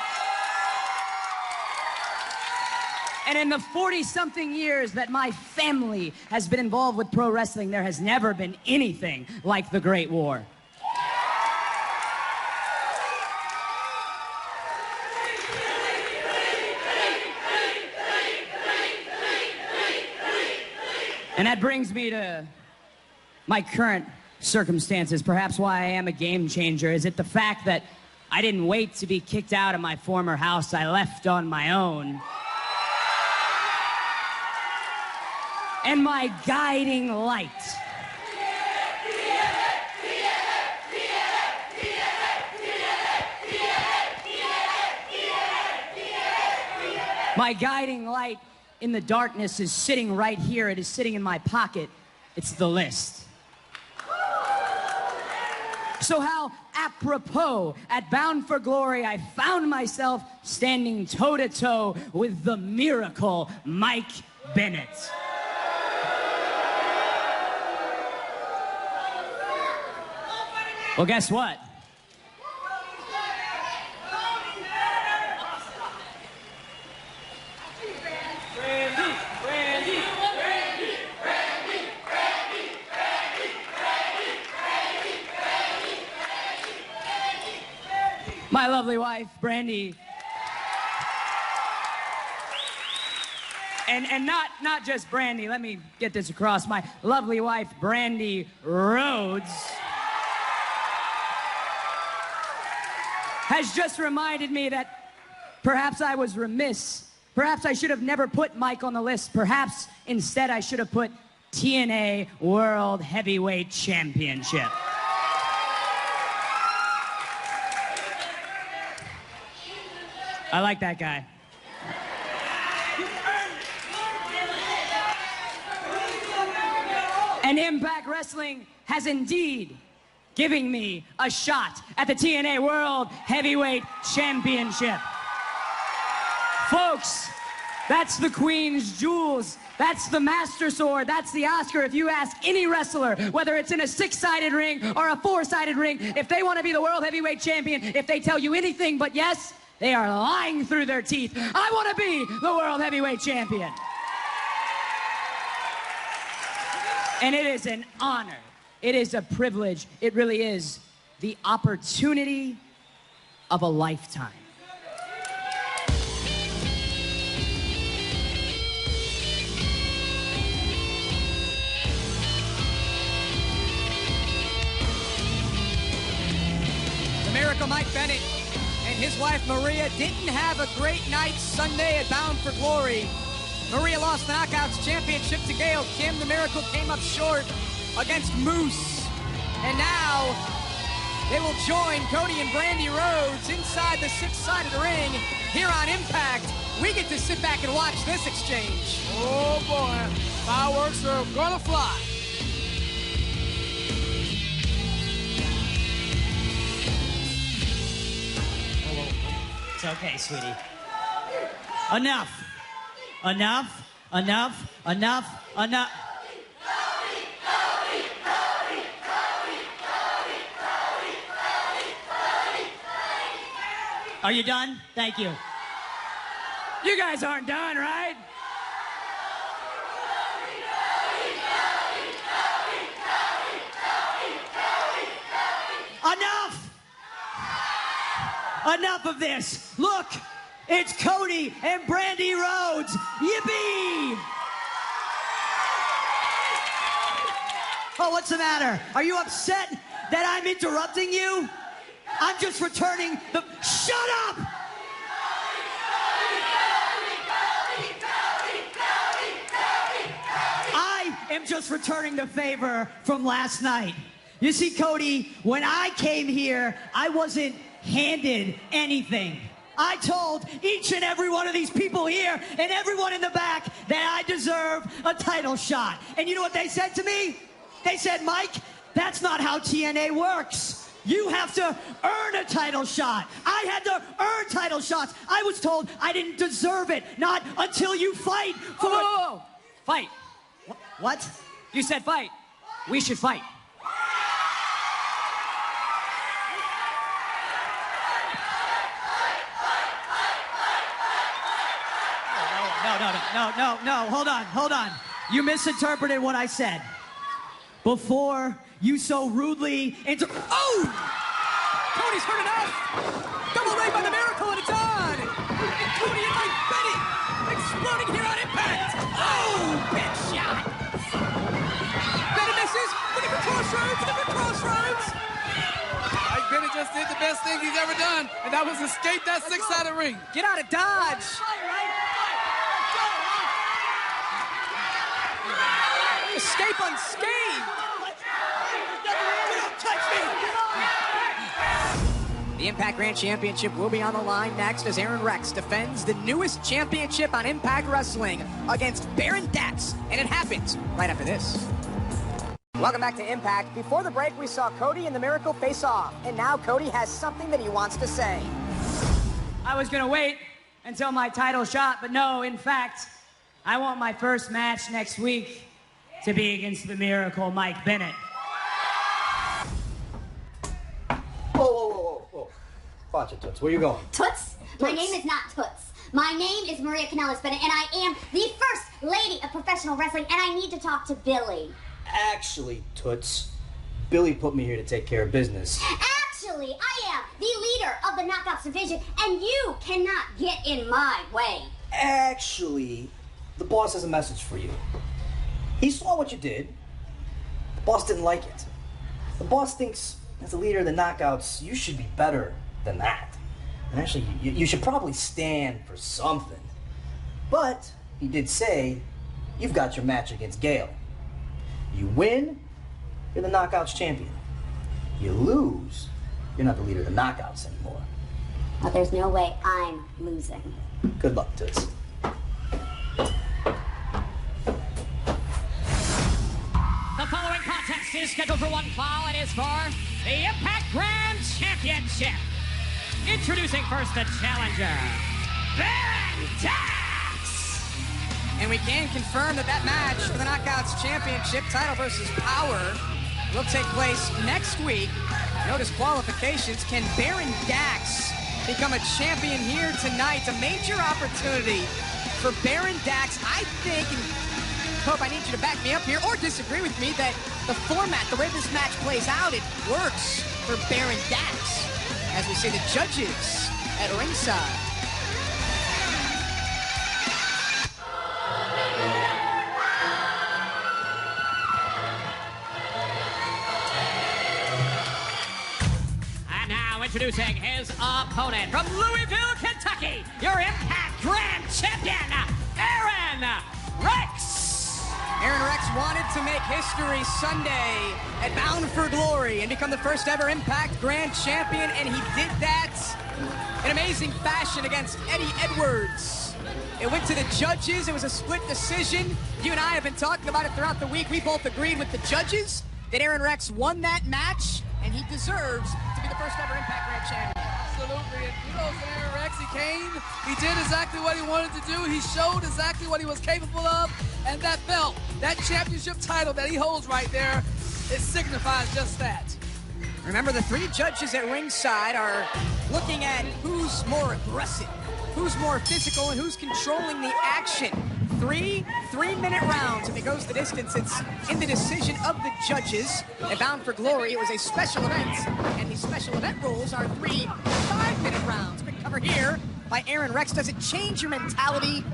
Speaker 15: And in the 40-something years that my family has been involved with pro wrestling, there has never been anything like the Great War. And that brings me to my current circumstances. Perhaps why I am a game changer. Is it the fact that I didn't wait to be kicked out of my former house? I left on my own. And my guiding light My guiding light in the darkness is sitting right here. It is sitting in my pocket. It's the list. So how apropos, at Bound for Glory, I found myself standing toe-to-toe with the miracle Mike Bennett. Well, guess what? My lovely wife, Brandy. And not just Brandy, let me get this across. My lovely wife, Brandy Rhodes, has just reminded me that perhaps I was remiss. Perhaps I should have never put Mike on the list. Perhaps instead I should have put TNA World Heavyweight Championship. I like that guy. And Impact Wrestling has indeed given me a shot at the TNA World Heavyweight Championship. Folks, that's the Queen's Jewels. That's the Master Sword. That's the Oscar. If you ask any wrestler, whether it's in a 6-sided ring or a 4-sided ring, if they want to be the World Heavyweight Champion, if they tell you anything but yes, they are lying through their teeth. I want to be the World Heavyweight Champion. And it is an honor. It is a privilege. It really is the opportunity of a lifetime.
Speaker 13: The Miracle Mike Bennett and his wife Maria didn't have a great night Sunday at Bound for Glory. Maria lost the Knockouts Championship to Gail Kim. The Miracle came up short against Moose. And now they will join Cody and Brandy Rhodes inside the 6-sided ring here on Impact. We get to sit back and watch this exchange.
Speaker 3: Oh boy, fireworks are gonna fly.
Speaker 2: It's okay, sweetie. Enough. Enough. Enough. Enough. Enough. Are you done? Thank you.
Speaker 15: You guys aren't done, right?
Speaker 2: Enough! Enough of this. Look, it's Cody and Brandy Rhodes. Yippee! Oh, what's the matter? Are you upset that I'm interrupting you? I'm just returning the... Shut up! I am just returning the favor from last night. You see, Cody, when I came here, I wasn't handed anything. I told each and every one of these people here and everyone in the back that I deserve a title shot. And you know what they said to me? They said, Mike, that's not how TNA works. You have to earn a title shot. I had to earn title shots. I was told I didn't deserve it. Not until you fight for...
Speaker 15: Whoa. Fight.
Speaker 2: What?
Speaker 15: You said fight. We should fight.
Speaker 2: No, hold on. You misinterpreted what I said. Before you so rudely
Speaker 13: Oh! Cody's hurt enough! Double leg by the Miracle and it's on! And Cody and Mike Bennett exploding here on Impact! Oh! Big shot! Bennett misses! Looking for crossroads!
Speaker 3: Mike Bennett just did the best thing he's ever done, and that was escape that 6-sided ring.
Speaker 13: Get out of Dodge! Escape unscathed!
Speaker 2: Don't touch me!
Speaker 13: The Impact Grand Championship will be on the line next as Aaron Rex defends the newest championship on Impact Wrestling against Baron Dax, and it happens right after this. Welcome back to Impact. Before the break, we saw Cody and the Miracle face off, and now Cody has something that he wants to say.
Speaker 15: I was gonna wait until my title shot, but no, in fact, I want my first match next week to be against the Miracle Mike Bennett.
Speaker 16: Whoa. Watch it, Toots. Where you going?
Speaker 12: Toots? My name is not Toots. My name is Maria Kanellis Bennett, and I am the first lady of professional wrestling, and I need to talk to Billy.
Speaker 16: Actually, Toots, Billy put me here to take care of business.
Speaker 12: Actually, I am the leader of the Knockouts division, and you cannot get in my way.
Speaker 16: Actually, the boss has a message for you. He saw what you did. The boss didn't like it. The boss thinks, as the leader of the Knockouts, you should be better than that. And actually, you should probably stand for something. But he did say, you've got your match against Gail. You win, you're the Knockouts champion. You lose, you're not the leader of the Knockouts anymore.
Speaker 12: Well, there's no way I'm losing.
Speaker 16: Good luck, Toots.
Speaker 8: The following contest is scheduled for one fall and is for the Impact Grand Championship. Introducing first the challenger, Baron Dax.
Speaker 13: And we can confirm that match for the Knockouts Championship, title versus power, will take place next week. No disqualifications. Can Baron Dax become a champion here tonight? A major opportunity for Baron Dax. I think, and Pope, I need you to back me up here or disagree with me, that the format, the way this match plays out, it works for Baron Dax. As we see the judges at ringside.
Speaker 8: And now introducing his opponent from Louisville, Kentucky, your Impact Grand Champion, Aaron Rex.
Speaker 13: Aaron Rex wanted to make history Sunday at Bound for Glory and become the first ever Impact Grand Champion, and he did that in amazing fashion against Eddie Edwards. It went to the judges. It was a split decision. You and I have been talking about it throughout the week. We both agreed with the judges that Aaron Rex won that match, and he deserves to be the first ever Impact Grand Champion.
Speaker 3: Absolutely, and kudos to Aaron Rex. He came, he did exactly what he wanted to do. He showed exactly what he was capable of, and that belt, that championship title that he holds right there, it signifies just that.
Speaker 13: Remember, the three judges at ringside are looking at who's more aggressive, who's more physical, and who's controlling the action. Three-minute rounds. If it goes the distance, it's in the decision of the judges. At Bound for Glory, it was a special event, and the special event rules are 3 5-minute rounds. Quick cover here by Aaron Rex. Does it change your mentality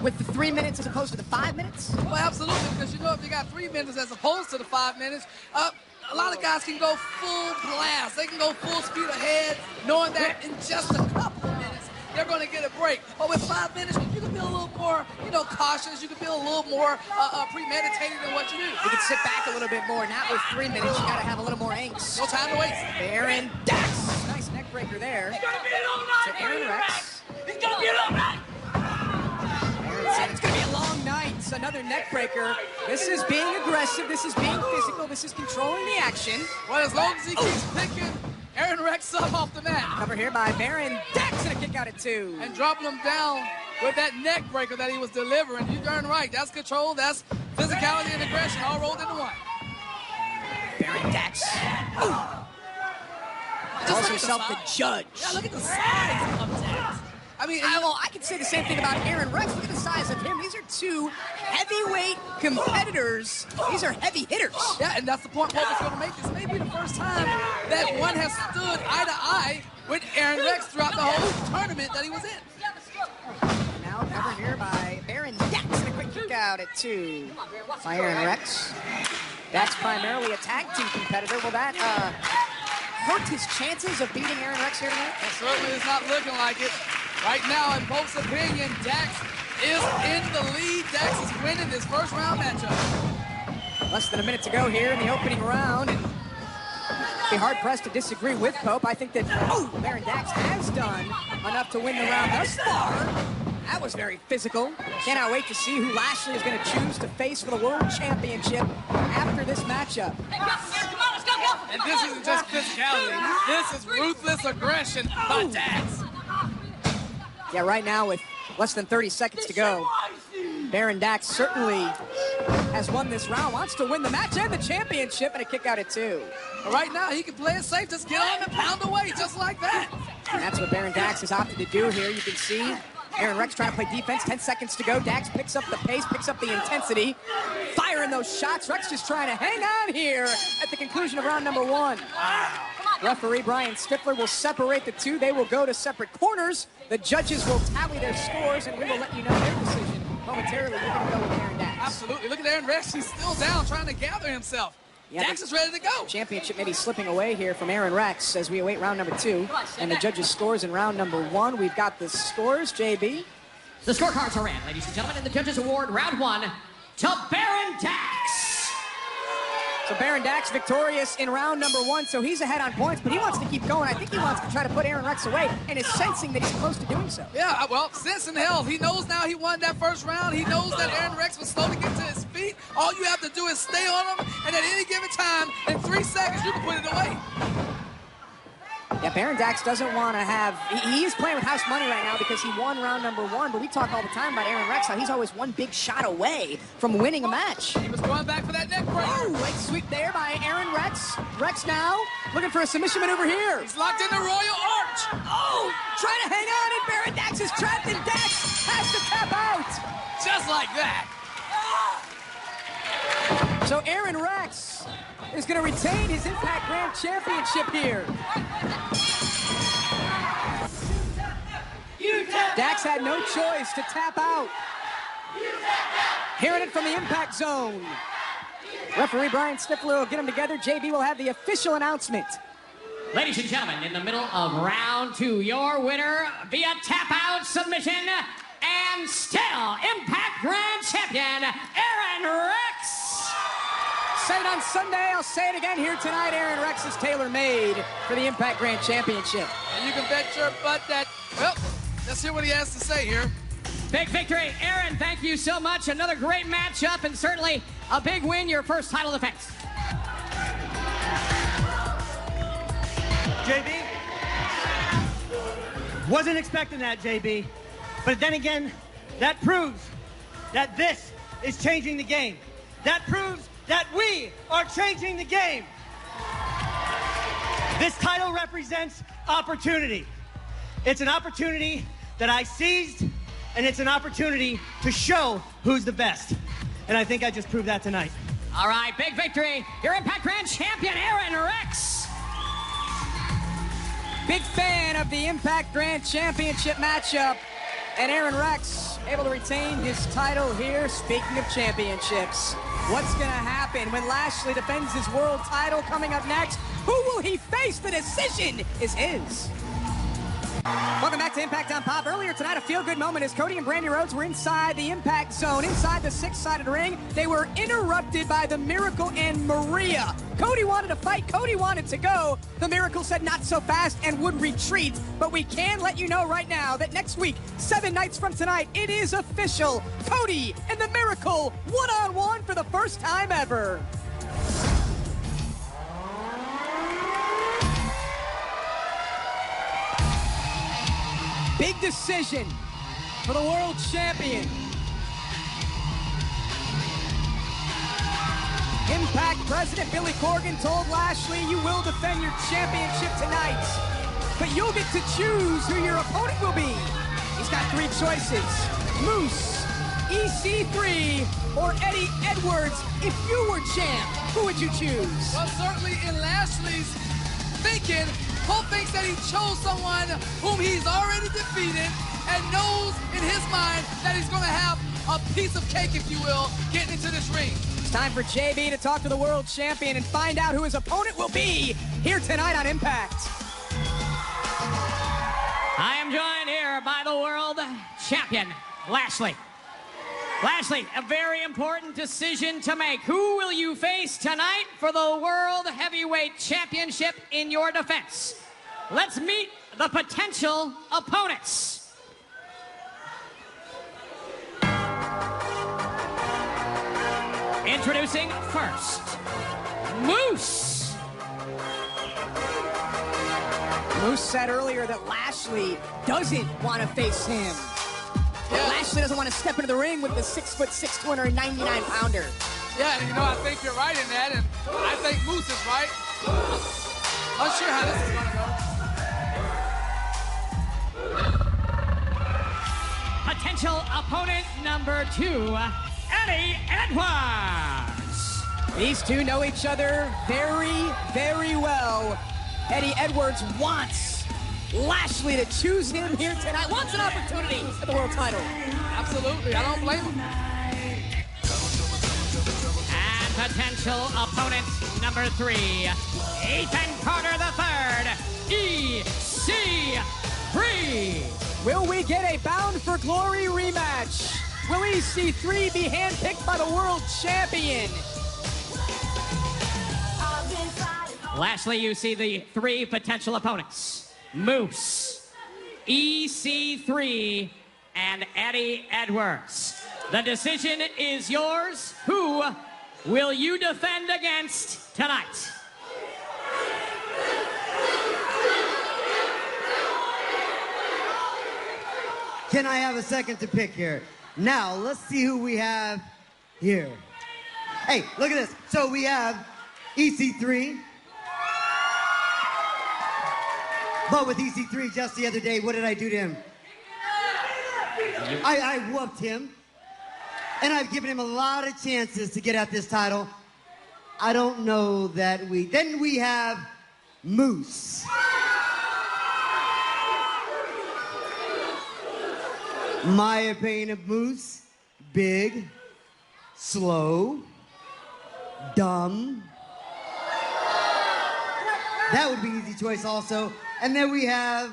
Speaker 13: with the 3 minutes as opposed to the 5 minutes?
Speaker 3: Well, absolutely, because you know if you got 3 minutes as opposed to the 5 minutes, a lot of guys can go full blast. They can go full speed ahead, knowing that in just a couple of minutes, they're going to get a break. But with 5 minutes, you can be a little more, cautious. You can be a little more premeditated in what you do.
Speaker 13: You can sit back a little bit more. Not with 3 minutes. You got to have a little more angst.
Speaker 3: No time to waste.
Speaker 13: Baron Dax. Nice neck breaker there.
Speaker 8: It's gonna be a long night,
Speaker 13: to Aaron Rex.
Speaker 8: It's gonna be a long night.
Speaker 13: Aaron said it's going to be a long night. Another neck breaker. This is being aggressive. This is being physical. This is controlling the action.
Speaker 3: Well, as long as he keeps picking Aaron Rex up off the mat.
Speaker 13: Cover here by Baron Dax and a kick out at 2.
Speaker 3: And dropping him down with that neck breaker that he was delivering. You're darn right. That's control. That's physicality and aggression all rolled into one.
Speaker 13: Baron Dax. Calls himself the judge.
Speaker 3: Yeah, look at the size of Dax. I mean,
Speaker 13: I can say the same thing about Aaron Rex. Look at the size of him. These are two heavyweight competitors. These are heavy hitters.
Speaker 3: Yeah, and that's the point Pope is going to make. This may be the first time that one has stood eye to eye with Aaron Rex throughout the whole tournament that he was in.
Speaker 13: Now covered here by Baron Dax and a quick kick out at 2 by Aaron Rex. That's primarily a tag team competitor. Will that hurt his chances of beating Aaron Rex here tonight?
Speaker 3: It certainly is not looking like it. Right now, in Pope's opinion, Dax is in the lead. Dax is winning this first round matchup.
Speaker 13: Less than a minute to go here in the opening round. And Be hard-pressed to disagree with Pope. I think that Baron Dax has done enough to win the round thus far. That was very physical. Cannot wait to see who Lashley is going to choose to face for the World Championship after this matchup.
Speaker 3: And this isn't just physicality. This is ruthless aggression by Dax.
Speaker 13: Yeah, right now with less than 30 seconds to go, Baron Dax certainly has won this round, wants to win the match and the championship, and a kick out at 2.
Speaker 3: But right now, he can play it safe. Just get on and pound away, just like that.
Speaker 13: And that's what Baron Dax has opted to do here. You can see Aaron Rex trying to play defense. 10 seconds to go. Dax picks up the pace, picks up the intensity, firing those shots. Rex just trying to hang on here at the conclusion of round number 1. Wow. Referee Brian Stifler will separate the two. They will go to separate corners. The judges will tally their scores, and we will let you know their decision momentarily. We're going to go with Aaron Dax.
Speaker 3: Absolutely. Look at Aaron Rex. He's still down, trying to gather himself.
Speaker 13: Yeah,
Speaker 3: Dax is ready to go.
Speaker 13: Championship maybe slipping away here from Aaron Rex as we await round number 2. And the judges' scores in round number 1. We've got the scores, JB.
Speaker 8: The scorecards are in, ladies and gentlemen, and the judges award round 1 to Baron Dax.
Speaker 13: So Baron Dax victorious in round number 1, so he's ahead on points, but he wants to keep going. I think he wants to try to put Aaron Rex away and is sensing that he's close to doing so.
Speaker 3: Yeah, well, sense in health. He knows now he won that first round. He knows that Aaron Rex was slowly getting to his feet. All you have to do is stay on him, and at any given time, in 3 seconds, you can put it away.
Speaker 13: Yeah, Baron Dax doesn't want to have... He is playing with house money right now because he won round number 1, but we talk all the time about Aaron Rex, how he's always one big shot away from winning a match.
Speaker 3: He was going back for that neck breaker.
Speaker 13: Oh, leg sweep there by Aaron Rex. Rex now looking for a submission maneuver here.
Speaker 3: He's locked in the Royal Arch.
Speaker 13: Oh, trying to hang on, and Baron Dax is trapped, and Dax has to tap out.
Speaker 3: Just like that.
Speaker 13: So Aaron Rex is going to retain his Impact Grand Championship here. Dax had no choice to tap out. Hearing it from the Impact Zone. Referee Brian Stifler will get them together. JB will have the official announcement.
Speaker 8: Ladies and gentlemen, in the middle of round 2, your winner via tap-out submission and still Impact Grand Champion, Aaron Rex.
Speaker 13: Said it on Sunday, I'll say it again here tonight. Aaron Rex is tailor-made for the Impact Grand Championship.
Speaker 3: And you can bet your butt that, well, let's hear what he has to say here.
Speaker 8: Big victory. Aaron, thank you so much. Another great matchup and certainly a big win, your first title defense.
Speaker 2: JB? Wasn't expecting that, JB. But then again, that proves that this is changing the game. That proves that we are changing the game. This title represents opportunity. It's an opportunity that I seized, and it's an opportunity to show who's the best. And I think I just proved that tonight.
Speaker 8: All right, big victory. Your Impact Grand Champion, Aaron Rex.
Speaker 13: Big fan of the Impact Grand Championship matchup. And Aaron Rex able to retain his title here. Speaking of championships, what's going to happen when Lashley defends his world title coming up next? Who will he face? The decision is his. Welcome back to Impact on Pop. Earlier tonight, a feel-good moment as Cody and Brandy Rhodes were inside the Impact Zone, inside the 6-sided ring. They were interrupted by the Miracle and Maria. Cody wanted to fight. Cody wanted to go. The Miracle said not so fast and would retreat. But we can let you know right now that next week, 7 nights from tonight, it is official. Cody and the Miracle one-on-one for the first time ever. Big decision for the world champion. Impact President Billy Corgan told Lashley, you will defend your championship tonight, but you'll get to choose who your opponent will be. He's got 3 choices: Moose, EC3, or Eddie Edwards. If you were champ, who would you choose?
Speaker 3: Well, certainly in Lashley's thinking, Cole thinks that he chose someone whom he's already defeated and knows in his mind that he's going to have a piece of cake, if you will, getting into this ring.
Speaker 13: It's time for JB to talk to the world champion and find out who his opponent will be here tonight on Impact.
Speaker 8: I am joined here by the world champion, Lashley. Lashley, a very important decision to make. Who will you face tonight for the World Heavyweight Championship in your defense? Let's meet the potential opponents. Introducing first, Moose.
Speaker 13: Moose said earlier that Lashley doesn't want to face him.
Speaker 3: Yeah.
Speaker 13: Lashley doesn't want to step into the ring with the 6'6", 299-pounder.
Speaker 3: Yeah, and you know, I think you're right in that, and I think Moose is right. Unsure how this is going to go.
Speaker 8: Potential opponent number 2, Eddie Edwards.
Speaker 13: These two know each other very, very well. Eddie Edwards wants Lashley to choose him here tonight. Wants an opportunity at the world title.
Speaker 3: Absolutely, I don't blame him.
Speaker 8: And potential opponent number 3, Ethan Carter III, EC3.
Speaker 13: Will we get a Bound for Glory rematch? Will EC3 be handpicked by the world champion?
Speaker 8: Lashley, you see the 3 potential opponents. Moose, EC3, and Eddie Edwards. The decision is yours. Who will you defend against tonight?
Speaker 4: Can I have a second to pick here? Now, let's see who we have here. Hey, look at this. So we have EC3. But with EC3 just the other day, what did I do to him? I whooped him. And I've given him a lot of chances to get at this title. I don't know that we... Then we have Moose. My opinion of Moose, big, slow, dumb. That would be an easy choice also. And then we have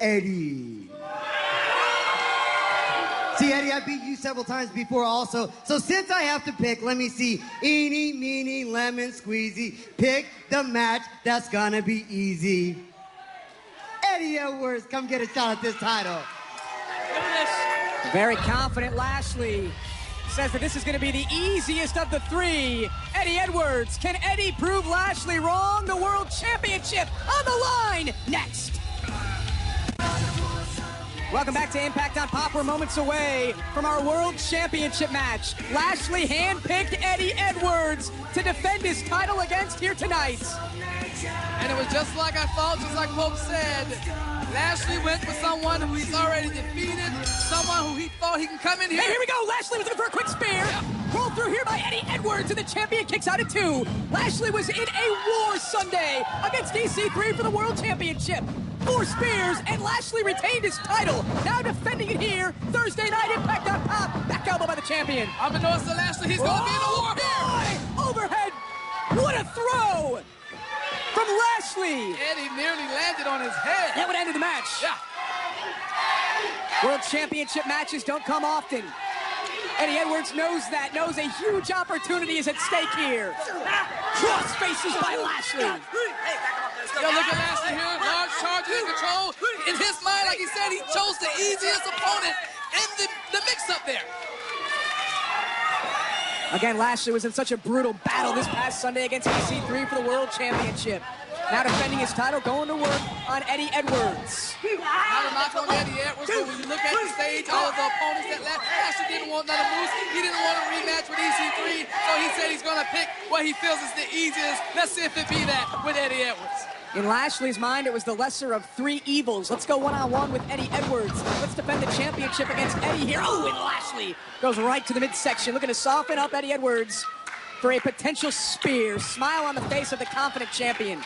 Speaker 4: Eddie. See, Eddie, I beat you several times before also. So since I have to pick, let me see. Eeny, meeny, lemon, squeezy. Pick the match that's gonna be easy. Eddie Edwards, come get a shot at this title.
Speaker 13: Very confident Lashley says that this is going to be the easiest of the 3. Eddie Edwards, can Eddie prove Lashley wrong? The World Championship on the line next. Welcome back to Impact on Pop. We're moments away from our World Championship match. Lashley handpicked Eddie Edwards to defend his title against here tonight.
Speaker 3: And it was just like I thought, just like Pope said. Lashley went with someone who he's already defeated, someone who he thought he can come in here.
Speaker 13: Hey, here we go. Lashley was looking for a quick spear. Rolled through here by Eddie Edwards, and the champion kicks out at 2. Lashley was in a war Sunday against EC3 for the World Championship. 4 spears, and Lashley retained his title. Now defending it here, Thursday night, Impact on Pop. Back elbow by the champion.
Speaker 3: Unbeknownst to Lashley, he's going to be in a war here.
Speaker 13: Overhead. What a throw from Lashley.
Speaker 3: Eddie nearly landed on his head.
Speaker 13: That would end the match.
Speaker 3: Yeah.
Speaker 13: World Championship matches don't come often. Eddie Edwards knows that, knows a huge opportunity is at stake here. Cross faces by Lashley.
Speaker 3: Yo, look at Lashley here. Large charges in control. In his mind, like he said, he chose the easiest opponent in the mix-up there.
Speaker 13: Again, Lashley was in such a brutal battle this past Sunday against EC3 for the World Championship. Now defending his title, going to work on Eddie Edwards.
Speaker 3: Not a knock on Eddie Edwards, but when you look at the stage, all of the opponents that Lashley didn't want none of Moose. He didn't want a rematch with EC3, so he said he's going to pick what he feels is the easiest. Let's see if it be that with Eddie Edwards.
Speaker 13: In Lashley's mind, it was the lesser of 3 evils. Let's go one-on-one with Eddie Edwards. Let's defend the championship against Eddie here. Oh, and Lashley goes right to the midsection, looking to soften up Eddie Edwards for a potential spear. Smile on the face of the confident champion.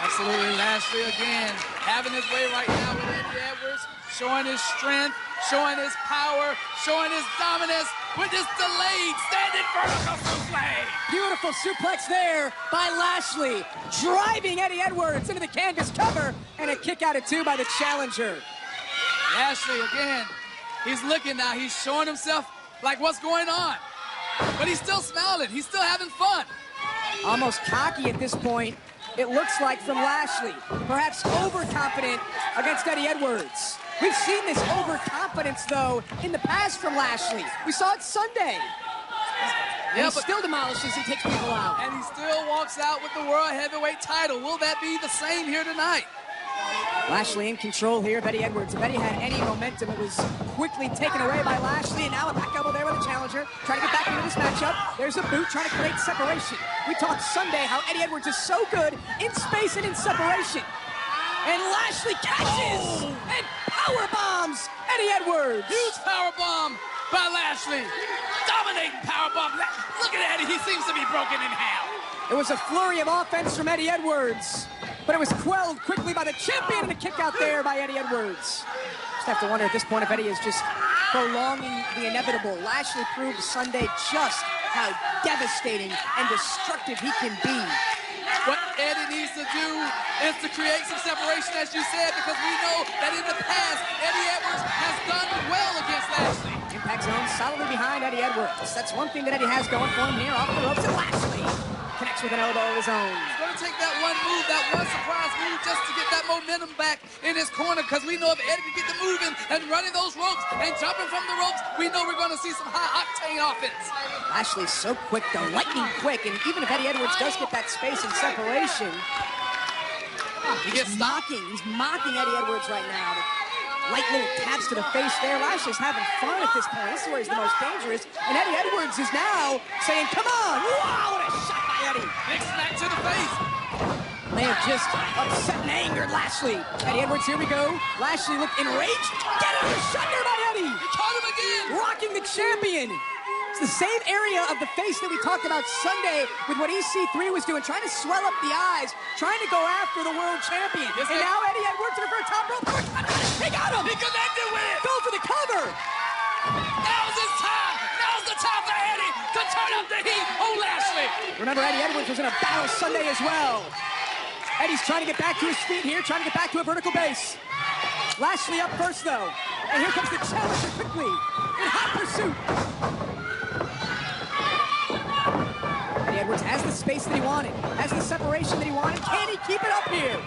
Speaker 3: Absolutely, Lashley again, having his way right now with Eddie Edwards, showing his strength, showing his power, showing his dominance with this delayed standing vertical suplex.
Speaker 13: Beautiful suplex there by Lashley, driving Eddie Edwards into the canvas cover, and a kick out at 2 by the challenger.
Speaker 3: Lashley again, He's looking now. He's showing himself like what's going on. But he's still smiling. He's still having fun.
Speaker 13: Almost cocky at this point, it looks like, from Lashley. Perhaps overconfident against Eddie Edwards. We've seen this overconfidence, though, in the past from Lashley. We saw it Sunday.
Speaker 3: Yeah,
Speaker 13: he still demolishes and takes people out.
Speaker 3: And he still walks out with the World Heavyweight title. Will that be the same here tonight?
Speaker 13: Lashley in control here of Eddie Edwards. If Eddie had any momentum, it was quickly taken away by Lashley, and now a back elbow there with the challenger, trying to get back into this matchup. There's a boot, trying to create separation. We talked Sunday how Eddie Edwards is so good in space and in separation. And Lashley catches and power bombs Eddie Edwards.
Speaker 3: Huge power bomb by Lashley. Dominating power bomb. Look at Eddie. He seems to be broken in half.
Speaker 13: It was a flurry of offense from Eddie Edwards, but it was quelled quickly by the champion, and a kick out there by Eddie Edwards. Just have to wonder at this point if Eddie is just prolonging the inevitable. Lashley proved Sunday just how devastating and destructive he can be.
Speaker 3: What Eddie needs to do is to create some separation, as you said, because we know that in the past, Eddie Edwards has done well against Lashley.
Speaker 13: Impact Zone solidly behind Eddie Edwards. That's one thing that Eddie has going for him here off the ropes, and Lashley connects with an elbow of his own.
Speaker 3: He's going to take that one move, that one surprise move, just to get that momentum back in his corner, because we know if Eddie can get the moving and running those ropes and jumping from the ropes, we know we're going to see some high-octane offense.
Speaker 13: Lashley's so quick, though, lightning quick, and even if Eddie Edwards does get that space and separation, he's mocking Eddie Edwards right now. Light little taps to the face there. Lashley's having fun at this point. This is where he's the most dangerous. And Eddie Edwards is now saying, come on! Wow, what a shot by Eddie!
Speaker 3: Big smack to the face.
Speaker 13: May have just upset and angered Lashley. Eddie Edwards, here we go. Lashley looked enraged. Get another shot there by Eddie!
Speaker 3: He caught him again!
Speaker 13: Rocking the champion! It's the same area of the face that we talked about Sunday with what EC3 was doing, trying to swell up the eyes, trying to go after the world champion.
Speaker 3: Yes,
Speaker 13: and now Eddie Edwards looking for a top rope. He got him!
Speaker 3: He connected with it!
Speaker 13: Go for the cover!
Speaker 3: Now's his time! Now's the time for Eddie to turn up the heat on Lashley!
Speaker 13: Remember, Eddie Edwards was in a battle Sunday as well. Eddie's trying to get back to his feet here, trying to get back to a vertical base. Lashley up first, though. And here comes the challenger quickly in hot pursuit. Eddie Edwards has the space that he wanted, has the separation that he wanted. Can he keep it up here?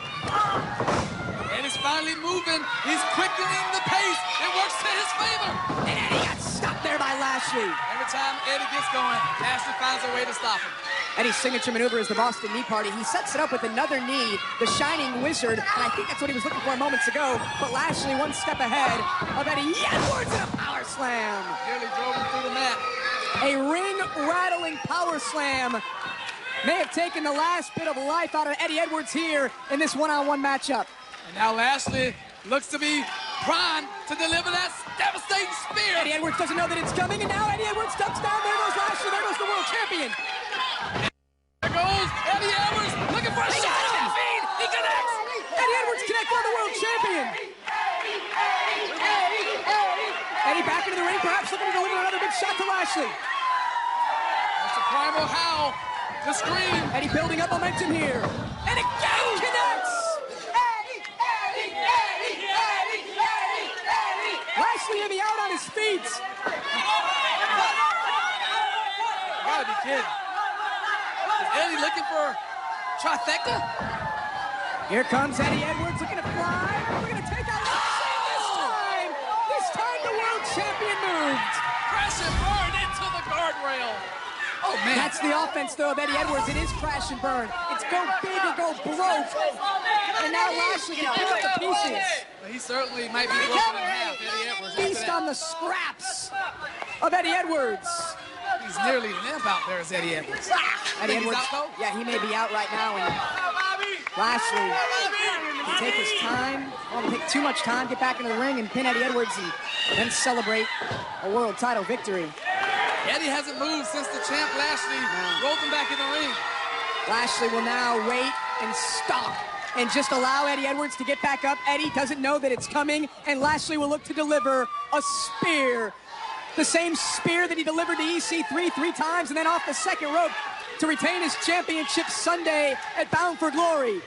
Speaker 3: Eddie's finally moving. He's quickening the pace. It works to his favor.
Speaker 13: And Eddie got stopped there by Lashley.
Speaker 3: Every time Eddie gets going, Lashley finds a way to stop him.
Speaker 13: Eddie's signature maneuver is the Boston Knee Party. He sets it up with another knee, the Shining Wizard, and I think that's what he was looking for moments ago. But Lashley one step ahead of Eddie Edwards in a power slam.
Speaker 3: Nearly drove him through the mat.
Speaker 13: A ring-rattling power slam may have taken the last bit of life out of Eddie Edwards here in this one-on-one matchup.
Speaker 3: And now Lashley looks to be primed to deliver that devastating spear.
Speaker 13: Eddie Edwards doesn't know that it's coming, and now Eddie Edwards ducks down. There goes Lashley. There goes the world champion.
Speaker 3: There goes Eddie Edwards looking for a shot on the feet. He connects.
Speaker 13: Eddie Edwards connects on the world champion. Eddie back into the ring, perhaps looking to deliver another big shot to Lashley.
Speaker 3: That's a primal howl to scream.
Speaker 13: Eddie building up momentum here. And again connects. Lashley may be out on his feet.
Speaker 3: You gotta be kidding. Is Eddie looking for trifecta?
Speaker 13: Here comes Eddie Edwards looking to fly. We're going to take out Lashley this time. This time the world champion moved.
Speaker 3: Crash and burn into the guardrail. Oh, man.
Speaker 13: That's the offense, though, of Eddie Edwards. It is crash and burn. It's go big or go broke. And now Lashley can pick up the pieces.
Speaker 3: Well, he certainly might be broken in half, Eddie Edwards.
Speaker 13: Feast on the scraps of Eddie Edwards.
Speaker 3: He's nearly limp out there as Eddie Edwards.
Speaker 13: Eddie Edwards, yeah, he may be out right now. And Lashley can take his time. Won't take too much time, get back into the ring and pin Eddie Edwards and then celebrate a world title victory.
Speaker 3: Eddie hasn't moved since the champ Lashley rolled him back in the ring.
Speaker 13: Lashley will now wait and stop and just allow Eddie Edwards to get back up. Eddie doesn't know that it's coming, and Lashley will look to deliver a spear. The same spear that he delivered to EC3 three times, and then off the second rope to retain his championship Sunday at Bound for Glory.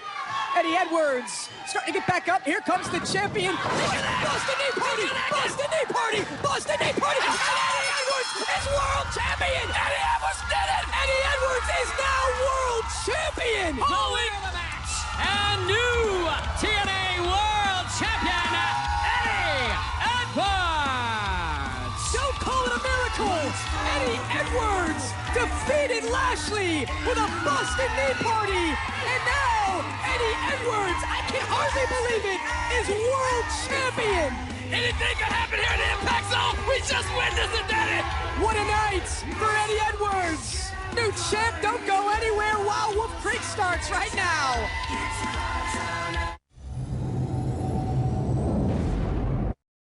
Speaker 13: Eddie Edwards starting to get back up. Here comes the champion.
Speaker 1: Boston Knee Party! Boston Knee Party! Boston Knee Party! And Eddie Edwards is world champion! Eddie Edwards did it! Eddie Edwards is now world champion!
Speaker 8: The winner of the match and new TNA World Champion, Eddie Edwards!
Speaker 1: Don't call it a miracle! Eddie Edwards defeated Lashley with a Boston Knee Party! And now, Eddie Edwards, I can hardly believe it, is world champion!
Speaker 8: Anything can happen here in the Impact Zone! We just witnessed it, Daddy!
Speaker 1: What a night for Eddie Edwards! New champ, don't go anywhere while Wolf Creek starts right now!